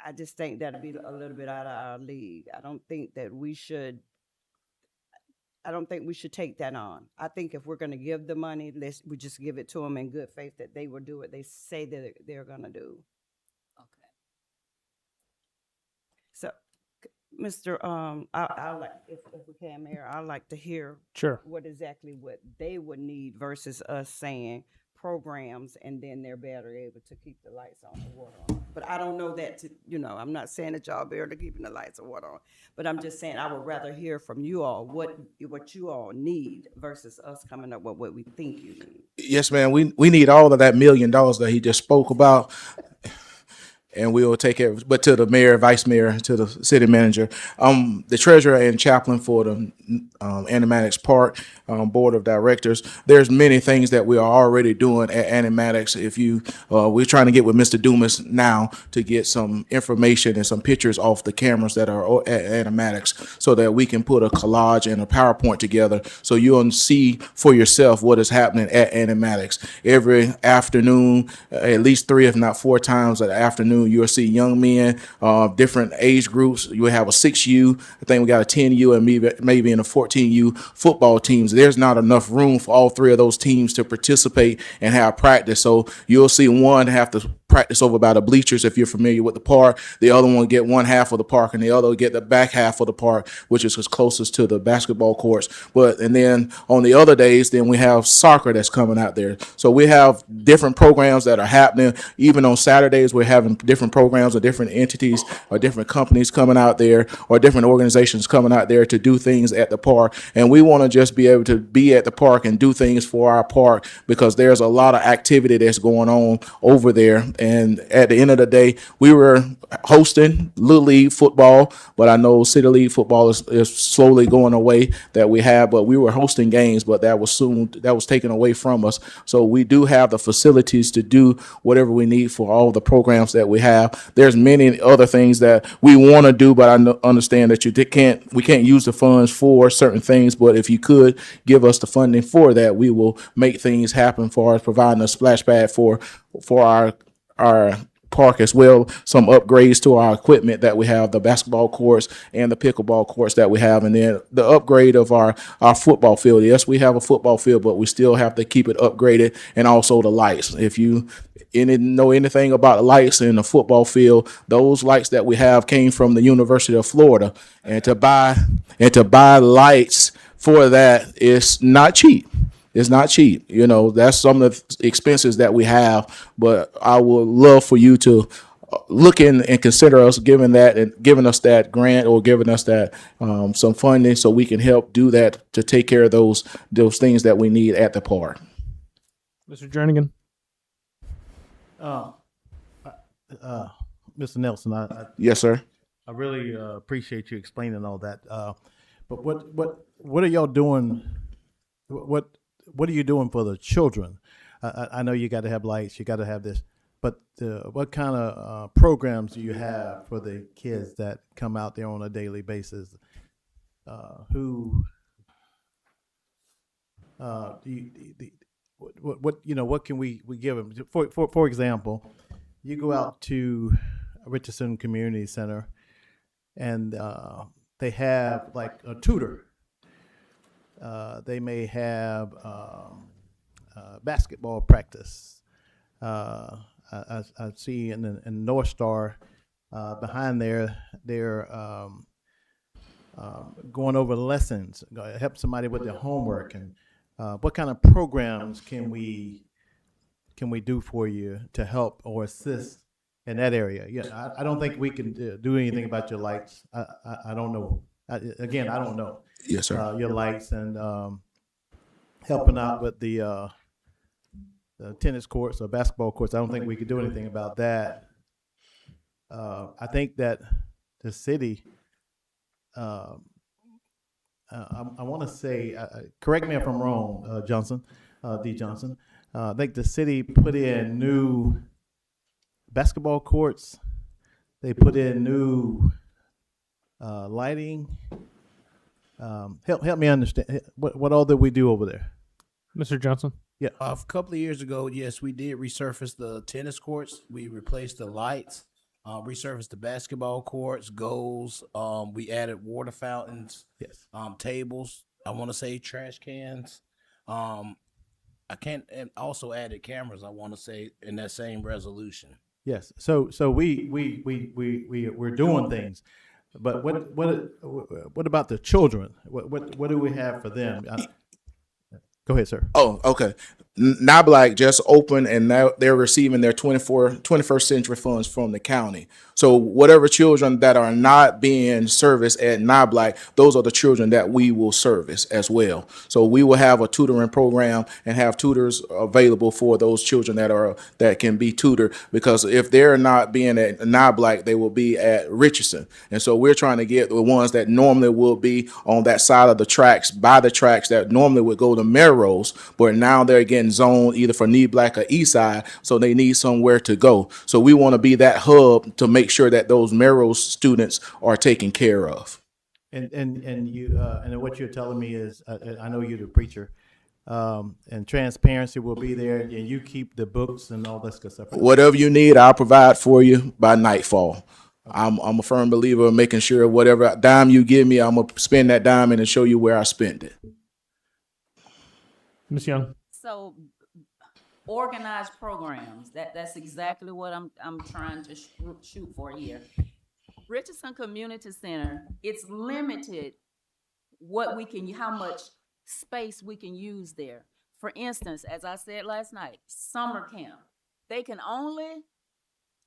I just think that'd be a little bit out of our league. I don't think we should take that on. I think if we're going to give the money, we just give it to them in good faith that they will do what they say that they're going to do. Okay. So, Mr. I like, if we can, Mayor, I'd like to hear what they would need versus us saying programs and then they're better able to keep the lights on and water on. But I don't know that I'm not saying that y'all better keeping the lights and water on, but I'm just saying I would rather hear from you all what you all need versus us coming up with what we think you need. Yes, ma'am. We need all of that $1 million that he just spoke about. And we will take it, but to the mayor, vice mayor, to the city manager, the treasurer and chaplain for the Annie Maddox Park board of directors. There's many things that we are already doing at Annie Maddox. We're trying to get with Mr. Dumas now to get some information and some pictures off the cameras that are at Annie Maddox, so that we can put a collage and a PowerPoint together, so you'll see for yourself what is happening at Annie Maddox. Every afternoon, at least 3, if not 4 times an afternoon, you'll see young men, different age groups. You will have a 6U, I think we got a 10U, and maybe in a 14U football teams. There's not enough room for all 3 of those teams to participate and have practice. So you'll see one have to practice over by the bleachers if you're familiar with the park. The other one will get one half of the park, and the other will get the back half of the park, which is closest to the basketball courts. And then on the other days, then we have soccer that's coming out there. So we have different programs that are happening. Even on Saturdays, we're having different programs or different entities or different companies coming out there, or different organizations coming out there to do things at the park. And we want to just be able to be at the park and do things for our park, because there's a lot of activity that's going on over there. And at the end of the day, we were hosting Little League football, but I know City League football is slowly going away that we have, but we were hosting games, but that was taken away from us. So we do have the facilities to do whatever we need for all the programs that we have. There's many other things that we want to do, but I understand that we can't use the funds for certain things, but if you could give us the funding for that, we will make things happen for us, providing a splash pad for our park as well, some upgrades to our equipment that we have, the basketball courts and the pickleball courts that we have, and then the upgrade of our football field. Yes, we have a football field, but we still have to keep it upgraded, and also the lights. If you know anything about lights in the football field, those lights that we have came from the University of Florida, and to buy lights for that is not cheap. It's not cheap. That's some of the expenses that we have, but I would love for you to look in and consider us giving us that grant, or giving us that some funding, so we can help do that, to take care of those things that we need at the park. Mr. Jernigan. Mr. Nelson, yes, sir. I really appreciate you explaining all that. But what are y'all doing? What are you doing for the children? I know you got to have lights, you got to have this, but what kind of programs do you have for the kids that come out there on a daily basis? What can we give them? For example, you go out to Richardson Community Center, and they have like a tutor. They may have basketball practice. I see in North Star behind there, they're going over lessons, help somebody with their homework, and what kind of programs can we can we do for you to help or assist in that area? Yeah, I don't think we can do anything about your lights. I don't know. Again, I don't know. Yes, sir. Your lights and helping out with the tennis courts or basketball courts. I don't think we could do anything about that. I think that the city, I want to say, correct me if I'm wrong, Johnson, D. Johnson. I think the city put in new basketball courts. They put in new lighting. Help me understand. What all did we do over there? Mr. Johnson? Yeah. A couple of years ago, yes, we did resurface the tennis courts. We replaced the lights, resurfaced the basketball courts, goals. We added water fountains. Yes. Tables. I want to say trash cans. And also added cameras. I want to say in that same resolution. Yes. So we're doing things, but what about the children? What do we have for them? Go ahead, sir. Oh, okay. NIBLAC just opened and now they're receiving their 21st century funds from the county. So whatever children that are not being serviced at NIBLAC, those are the children that we will service as well. So we will have a tutoring program and have tutors available for those children that can be tutored, because if they're not being at NIBLAC, they will be at Richardson. And so we're trying to get the ones that normally will be on that side of the tracks, by the tracks that normally would go to Melrose, but now they're getting zoned either for NIBLAC or Eastside, so they need somewhere to go. So we want to be that hub to make sure that those Melrose students are taken care of. And you and what you're telling me is, I know you're the preacher, and transparency will be there, and you keep the books and all this good stuff. Whatever you need, I'll provide for you by nightfall. I'm a firm believer of making sure whatever dime you give me, I'm gonna spend that dime and show you where I spent it. Ms. Young? So organized programs, that's exactly what I'm trying to shoot for here. Richardson Community Center, it's limited how much space we can use there. For instance, as I said last night, summer camp. They can only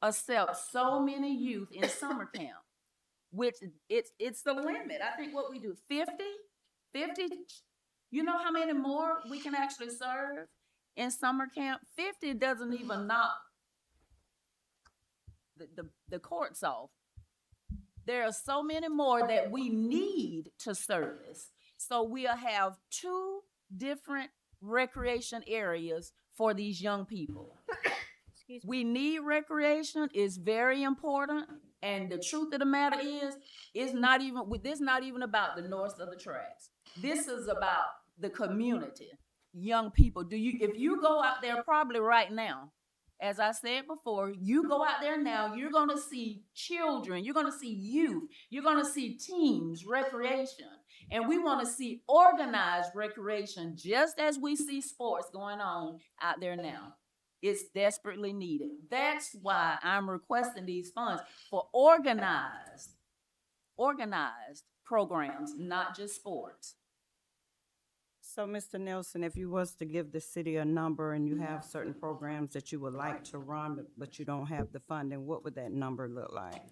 accept so many youth in summer camp, which it's the limit. I think what we do, 50, you know how many more we can actually serve in summer camp? 50 doesn't even knock the courts off. There are so many more that we need to service. So we'll have 2 different recreation areas for these young people. We need recreation. It's very important. And the truth of the matter is, this is not even about the north of the tracks. This is about the community, young people. If you go out there probably right now, as I said before, you go out there now, you're going to see children, you're going to see youth, you're going to see teams, recreation. And we want to see organized recreation just as we see sports going on out there now. It's desperately needed. That's why I'm requesting these funds for organized programs, not just sports. So, Mr. Nelson, if you was to give the city a number and you have certain programs that you would like to run, but you don't have the funding, what would that number look like?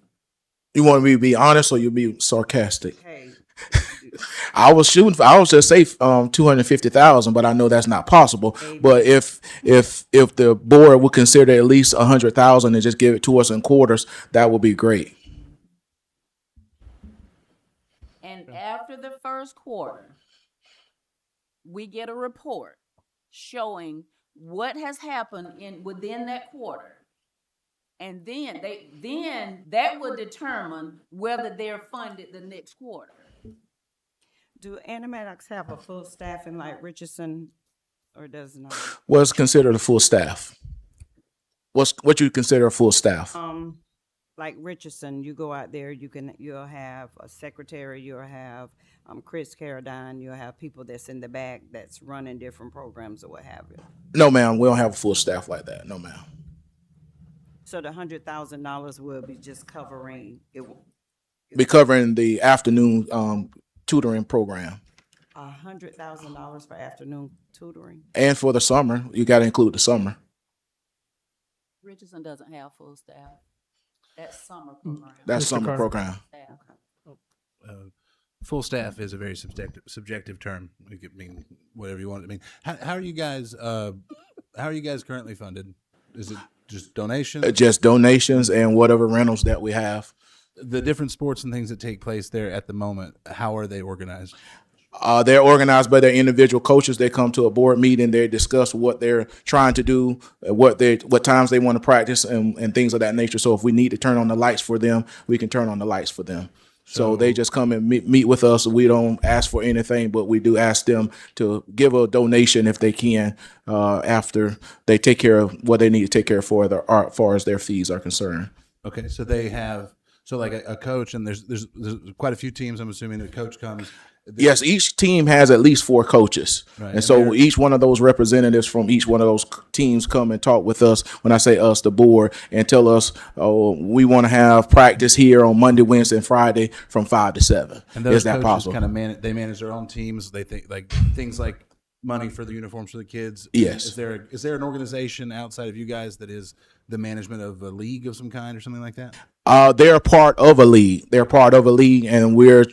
You want me to be honest or you be sarcastic? Hey. I was just say 250,000, but I know that's not possible. But if the board would consider at least 100,000 and just give it to us in quarters, that would be great. And after the first quarter, we get a report showing what has happened within that quarter. And then that will determine whether they're funded the next quarter. Do animatics have a full staffing like Richardson, or does not? What's considered a full staff? What you consider a full staff? Like Richardson, you go out there, you'll have a secretary, you'll have Chris Carradine, you'll have people that's in the back that's running different programs or what have you. No, ma'am, we don't have a full staff like that. No, ma'am. So the $100,000 will be just covering it. Be covering the afternoon tutoring program. $100,000 for afternoon tutoring. And for the summer, you got to include the summer. Richardson doesn't have full staff. That's summer program. That's Mr. summer Carter. program. Staff. Full staff is a very subjective term. You could mean whatever you want it to mean. How are you guys? How are you guys currently funded? Is it just donations? Just donations and whatever rentals that we have. The different sports and things that take place there at the moment. How are they organized? They're organized by their individual coaches. They come to a board meeting. They discuss what they're trying to do, what times they want to practice, and things of that nature. So if we need to turn on the lights for them, we can turn on the lights for them. So they just come and meet with us. We don't ask for anything, but we do ask them to give a donation if they can after they take care of what they need to take care of as far as their fees are concerned. Okay, so they have like a coach, and there's quite a few teams. I'm assuming the coach comes. Yes, each team has at least 4 coaches. Right. And so each one of those representatives from each one of those teams come and talk with us, when I say us, the board, and tell us, oh, we want to have practice here on Monday, Wednesday, and Friday from 5 to 7. And those Is that coaches possible? kind of they manage their own teams. They think like things like money for the uniforms for the kids. Yes. Is there an organization outside of you guys that is the management of a league of some kind or something like that? They're part of a league. They're part of a league, and we're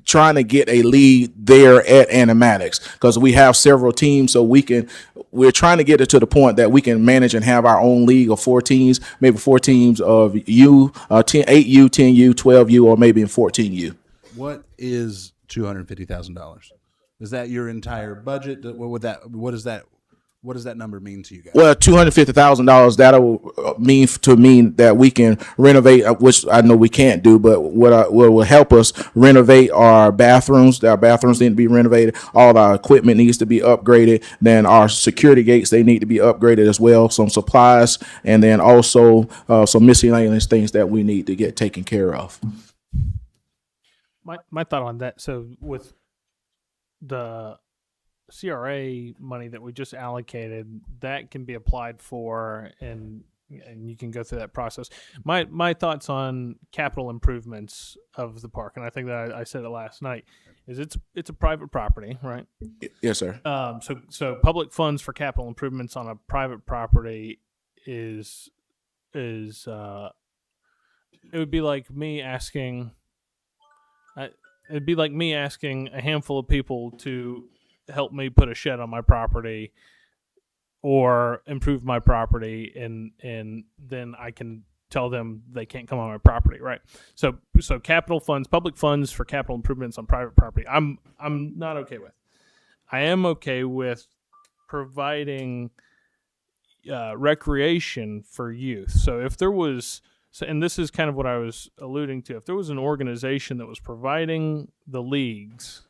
trying to get a league there at Animatics because we have several teams, so we're trying to get it to the point that we can manage and have our own league of 4 teams, maybe 4 teams of 8U, 10U, 12U, or maybe in 14U. What is $250,000? Is that your entire budget? What does that number mean to you guys? Well, $250,000, that'll mean that we can renovate, which I know we can't do, but what will help us renovate our bathrooms. Our bathrooms need to be renovated. All our equipment needs to be upgraded. Then our security gates, they need to be upgraded as well. Some supplies, and then also some miscellaneous things that we need to get taken care of. My thought on that. So with the CRA money that we just allocated, that can be applied for, and you can go through that process. My thoughts on capital improvements of the park, and I think that I said it last night, is it's a private property, right? Yes, sir. So public funds for capital improvements on a private property is it would be like me asking. It'd be like me asking a handful of people to help me put a shed on my property or improve my property, and then I can tell them they can't come on my property, right? So capital funds, public funds for capital improvements on private property, I'm not okay with. I am okay with providing recreation for youth. So if there was, and this is kind of what I was alluding to, if there was an organization that was providing the leagues,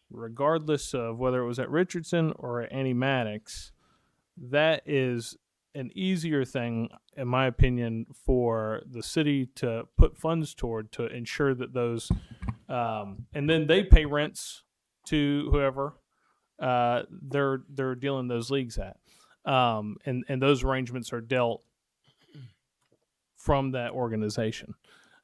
regardless of whether it was at Richardson or at Animatics, that is an easier thing, in my opinion, for the city to put funds toward to ensure that those, and then they pay rents to whoever they're dealing those leagues at, and those arrangements are dealt from that organization.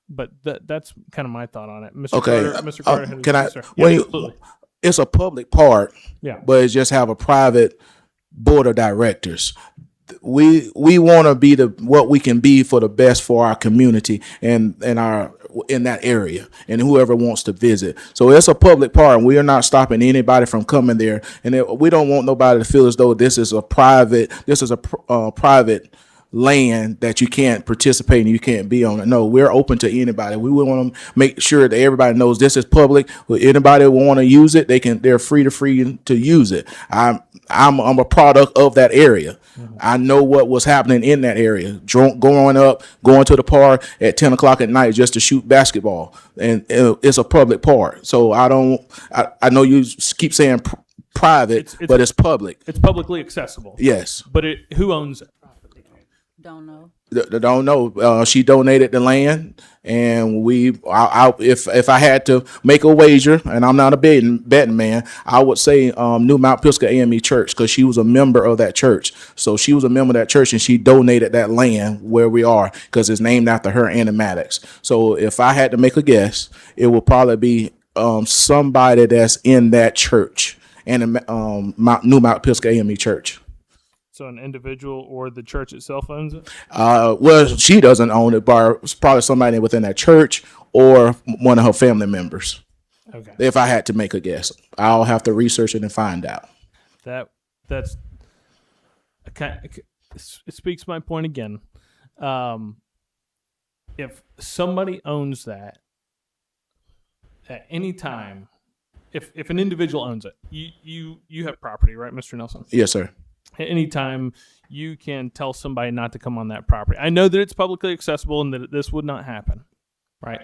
But that's kind of my thought on it. Mr. Okay. Carter, Mr. Carter, Can I? yes, sir. Yeah, absolutely. It's a public park, Yeah. but it just have a private board of directors. We want to be what we can be for the best for our community and in that area and whoever wants to visit. So it's a public park, and we are not stopping anybody from coming there. And we don't want nobody to feel as though this is a private land that you can't participate and you can't be on it. No, we're open to anybody. We want to make sure that everybody knows this is public. If anybody want to use it, they're free to use it. I'm a product of that area. Mm-hmm. I know what was happening in that area. Going to the park at 10 o'clock at night just to shoot basketball, and it's a public park. So I know you keep saying private, but it's public. It's publicly accessible. Yes. But who owns it? Don't know. Don't know. She donated the land, and if I had to make a wager, and I'm not a betting man, I would say New Mount Pisgah AME Church, because she was a member of that church. So she was a member of that church, and she donated that land where we are because it's named after her, Animatics. So if I had to make a guess, it would probably be somebody that's in that church, and New Mount Pisgah AME Church. So an individual or the church itself owns it? Well, she doesn't own it, but it's probably somebody within that church or one of her family members. Okay. If I had to make a guess, I'll have to research it and find out. That's it speaks my point again. If somebody owns that at any time, if an individual owns it, you have property, right, Mr. Nelson? Yes, sir. At any time, you can tell somebody not to come on that property. I know that it's publicly accessible and that this would not happen, right?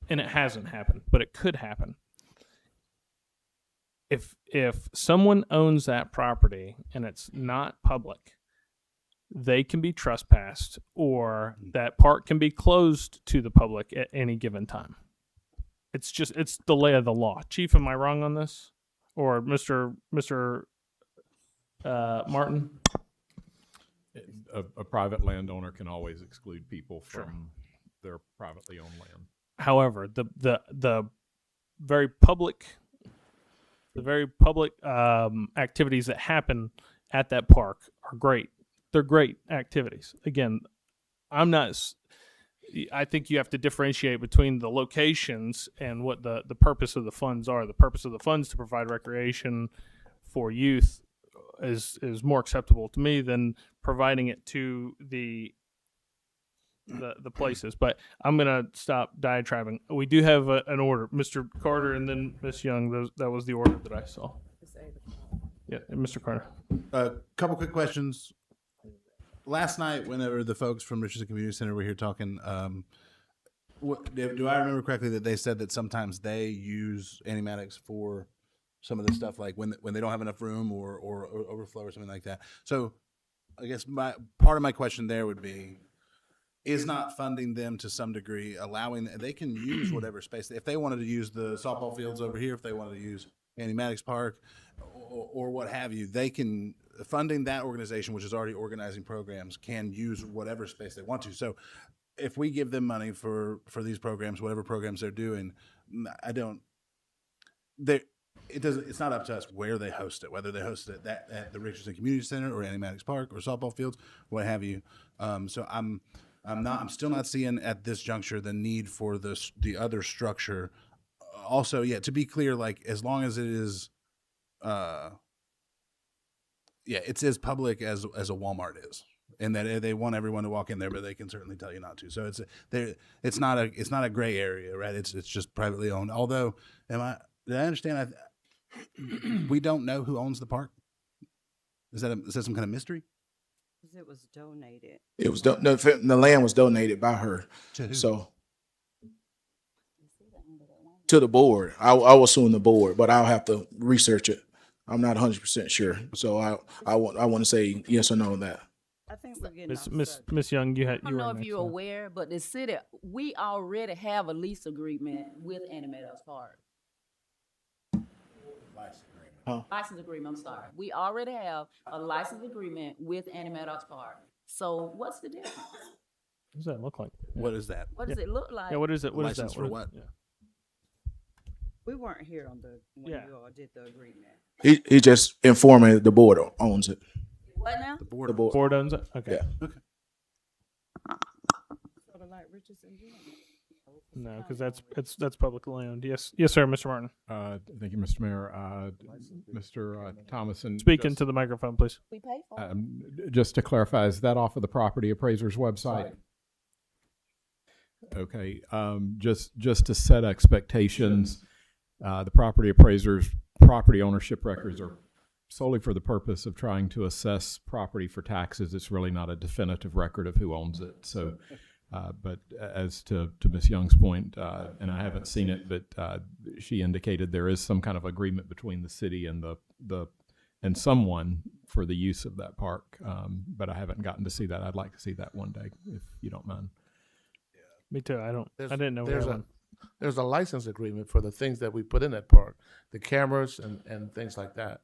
And it hasn't happened, but it could happen. If someone owns that property and it's not public, they can be trespassed, or that park can be closed to the public at any given time. It's the lay of the law. Chief, am I wrong on this? Or Mr. Martin? A private landowner can always exclude people from their privately owned land. However, the very public activities that happen at that park are great. They're great activities. Again, I think you have to differentiate between the locations and what the purpose of the funds are. The purpose of the funds to provide recreation for youth is more acceptable to me than providing it to the places. But I'm gonna stop diatribing. We do have an order, Mr. Carter, and then Ms. Young. That was the order that I saw. Yeah, Mr. Carter. A couple quick questions. Last night, whenever the folks from Richardson Community Center were here talking, do I remember correctly that they said that sometimes they use animatics for some of the stuff, like when they don't have enough room or overflow or something like that? So I guess part of my question there would be, is not funding them to some degree allowing they can use whatever space if they wanted to use the softball fields over here, if they wanted to use Animatics Park or what have you, they can funding that organization, which is already organizing programs, can use whatever space they want to. So if we give them money for these programs, whatever programs they're doing, it's not up to us where they host it, whether they host it at the Richardson Community Center or Animatics Park or softball fields, what have you. So I'm still not seeing at this juncture the need for the other structure. Also, yeah, to be clear, like as long as it is, it's as public as a Walmart is, and that they want everyone to walk in there, but they can certainly tell you not to. So it's not a gray area, right? It's just privately owned. Although, did I understand? We don't know who owns the park. Is that some kind of mystery? It was donated. It was the land was donated by her. To who? So to the board, I will assume the board, but I'll have to research it. I'm not 100% sure, so I want to say yes or no on that. I think we're getting Miss Young, you I don't know if you're aware, but the city, we already have a lease agreement with Animators Park. License agreement, I'm sorry. We already have a license agreement with Animators Park. So what's the difference? What does that look like? What is that? What does it look like? Yeah, what is it? What License is that? for what? Yeah. We weren't here when you all did the agreement. He just informed me the board owns it. What now? The board. The board. Board owns it? Okay. Yeah. Okay. Sort of like Richardson Jr. No, because that's publicly owned. Yes, sir, Mr. Martin. Thank you, Mr. Mayor. Mr. Thomason. Speak into the microphone, please. We pay for it. Just to clarify, is that off of the property appraiser's website? Okay. Just to set expectations, the property appraiser's property ownership records are solely for the purpose of trying to assess property for taxes. It's really not a definitive record of who owns it. So, but as to Ms. Young's point, and I haven't seen it, but she indicated there is some kind of agreement between the city and and someone for the use of that park. But I haven't gotten to see that. I'd like to see that one day, if you don't mind. Me too. I didn't know. There's a license agreement for the things that we put in that park, the cameras and things like that.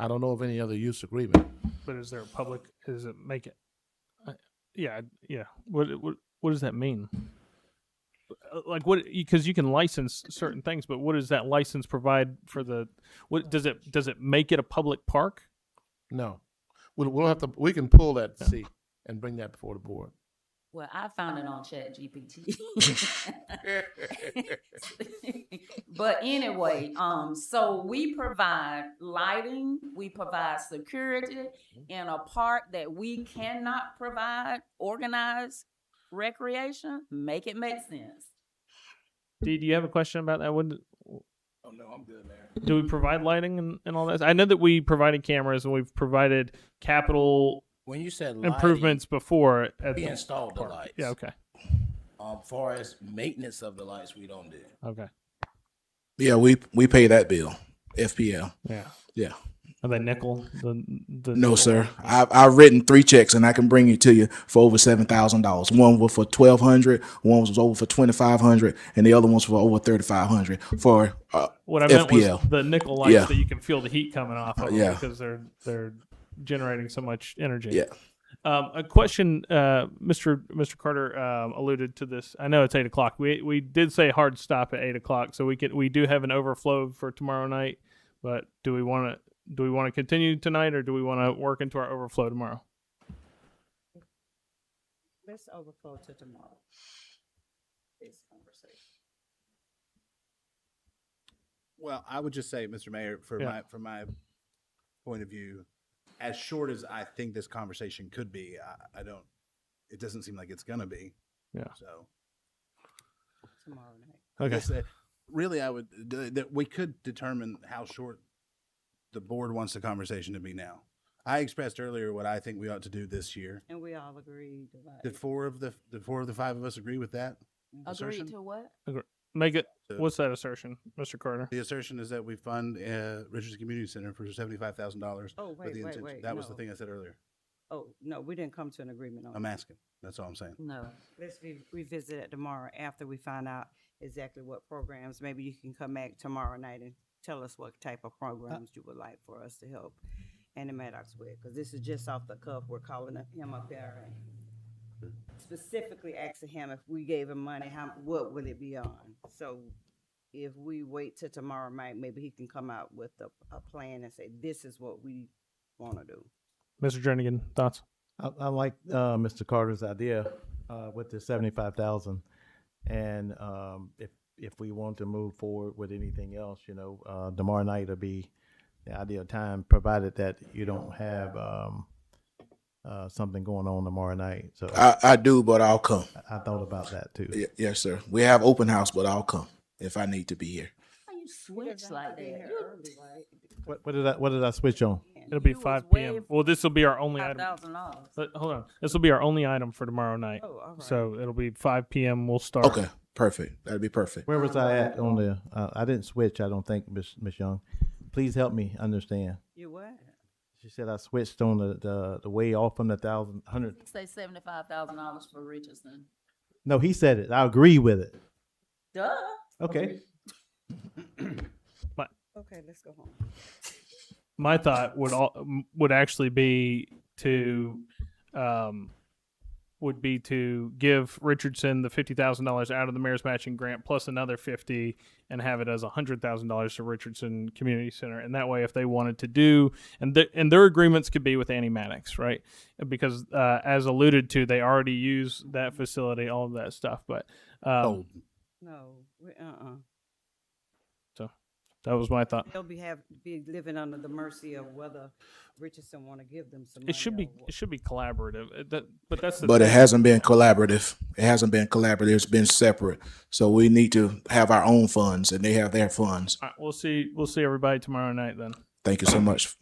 I don't know of any other use agreement. But is there a public? Does it make it? Yeah. What does that mean? Like what? Because you can license certain things, but what does that license provide for the? What does it make it a public park? No. We'll have to, we can pull that C and bring that before the board. Well, I found it on Chat GPT. But anyway, so we provide lighting, we provide security in a part that we cannot provide organized recreation. Make it make sense. Do you have a question about that? Oh, no, I'm good, man. Do we provide lighting and all that? I know that we provided cameras and we've provided capital When you said lighting, improvements before. we installed the lights. Yeah, okay. Far as maintenance of the lights, we don't do. Okay. Yeah, we pay that bill, FPL. Yeah. Yeah. Are they nickel? The No, nickel sir. one? I've written 3 checks and I can bring it to you for over $7,000. One was for $1,200, one was over for $2,500, and the other one's for over $3,500 for What I meant FPL. was the nickel lights Yeah. that you can feel the heat coming off of them Yeah. because they're generating so much energy. Yeah. A question, Mr. Carter alluded to this. I know it's 8:00. We did say hard stop at 8:00, so we do have an overflow for tomorrow night. But do we want to continue tonight, or do we want to work into our overflow tomorrow? Let's overflow to tomorrow. This conversation. Well, I would just say, Mr. Mayor, from my point of view, as short as I think this conversation could be, I don't. It doesn't seem like it's gonna be. Yeah. So Tomorrow night. Okay. I guess, really, I would. That we could determine how short the board wants the conversation to be now. I expressed earlier what I think we ought to do this year. And we all agreed. Did four of the 5 of us agree with that assertion? Agreed to what? Make it. What's that assertion, Mr. Carter? The assertion is that we fund Richardson Community Center for $75,000. Oh, wait. That was the no. thing I said earlier. Oh, no, we didn't come to an agreement on I'm that. asking. That's all I'm saying. No. Let's revisit it tomorrow after we find out exactly what programs. Maybe you can come back tomorrow night and tell us what type of programs you would like for us to help Andy Maddox with. Because this is just off the cuff. We're calling him up there and specifically asking him if we gave him money, what would it be on? So if we wait till tomorrow night, maybe he can come out with a plan and say, this is what we want to do. Mr. Jernigan, thoughts? I like Mr. Carter's idea with the 75,000, and if we want to move forward with anything else, tomorrow night will be the ideal time, provided that you don't have something going on tomorrow night. So I do, but I'll come. I thought about that too. Yes, sir. We have open house, but I'll come if I need to be here. How you switch like that? What did I switch on? It'll be 5 p.m. Well, this will be our only item. $5,000. But hold on. This will be our only item for tomorrow night. Oh, all right. So it'll be 5 p.m. We'll start. Okay, perfect. That'd be perfect. Where was I at on the? I didn't switch. I don't think, Miss Young. Please help me understand. You what? She said I switched on the way off from the 1,100. Say $75,000 for Richardson. No, he said it. I agree with it. Duh. Okay. Okay, let's go home. My thought would actually be to give Richardson the $50,000 out of the mayor's matching grant plus another $50,000 and have it as $100,000 to Richardson Community Center. And that way, if they wanted to do, and their agreements could be with Annie Maddox, right? Because as alluded to, they already use that facility, all of that stuff. But No, so that was my thought. They'll be living under the mercy of whether Richardson want to give them some money. It should be collaborative. But that's the But it thing. hasn't been collaborative. It hasn't been collaborative. It's been separate. So we need to have our own funds, and they have their funds. All right, we'll see everybody tomorrow night then. Thank you so much.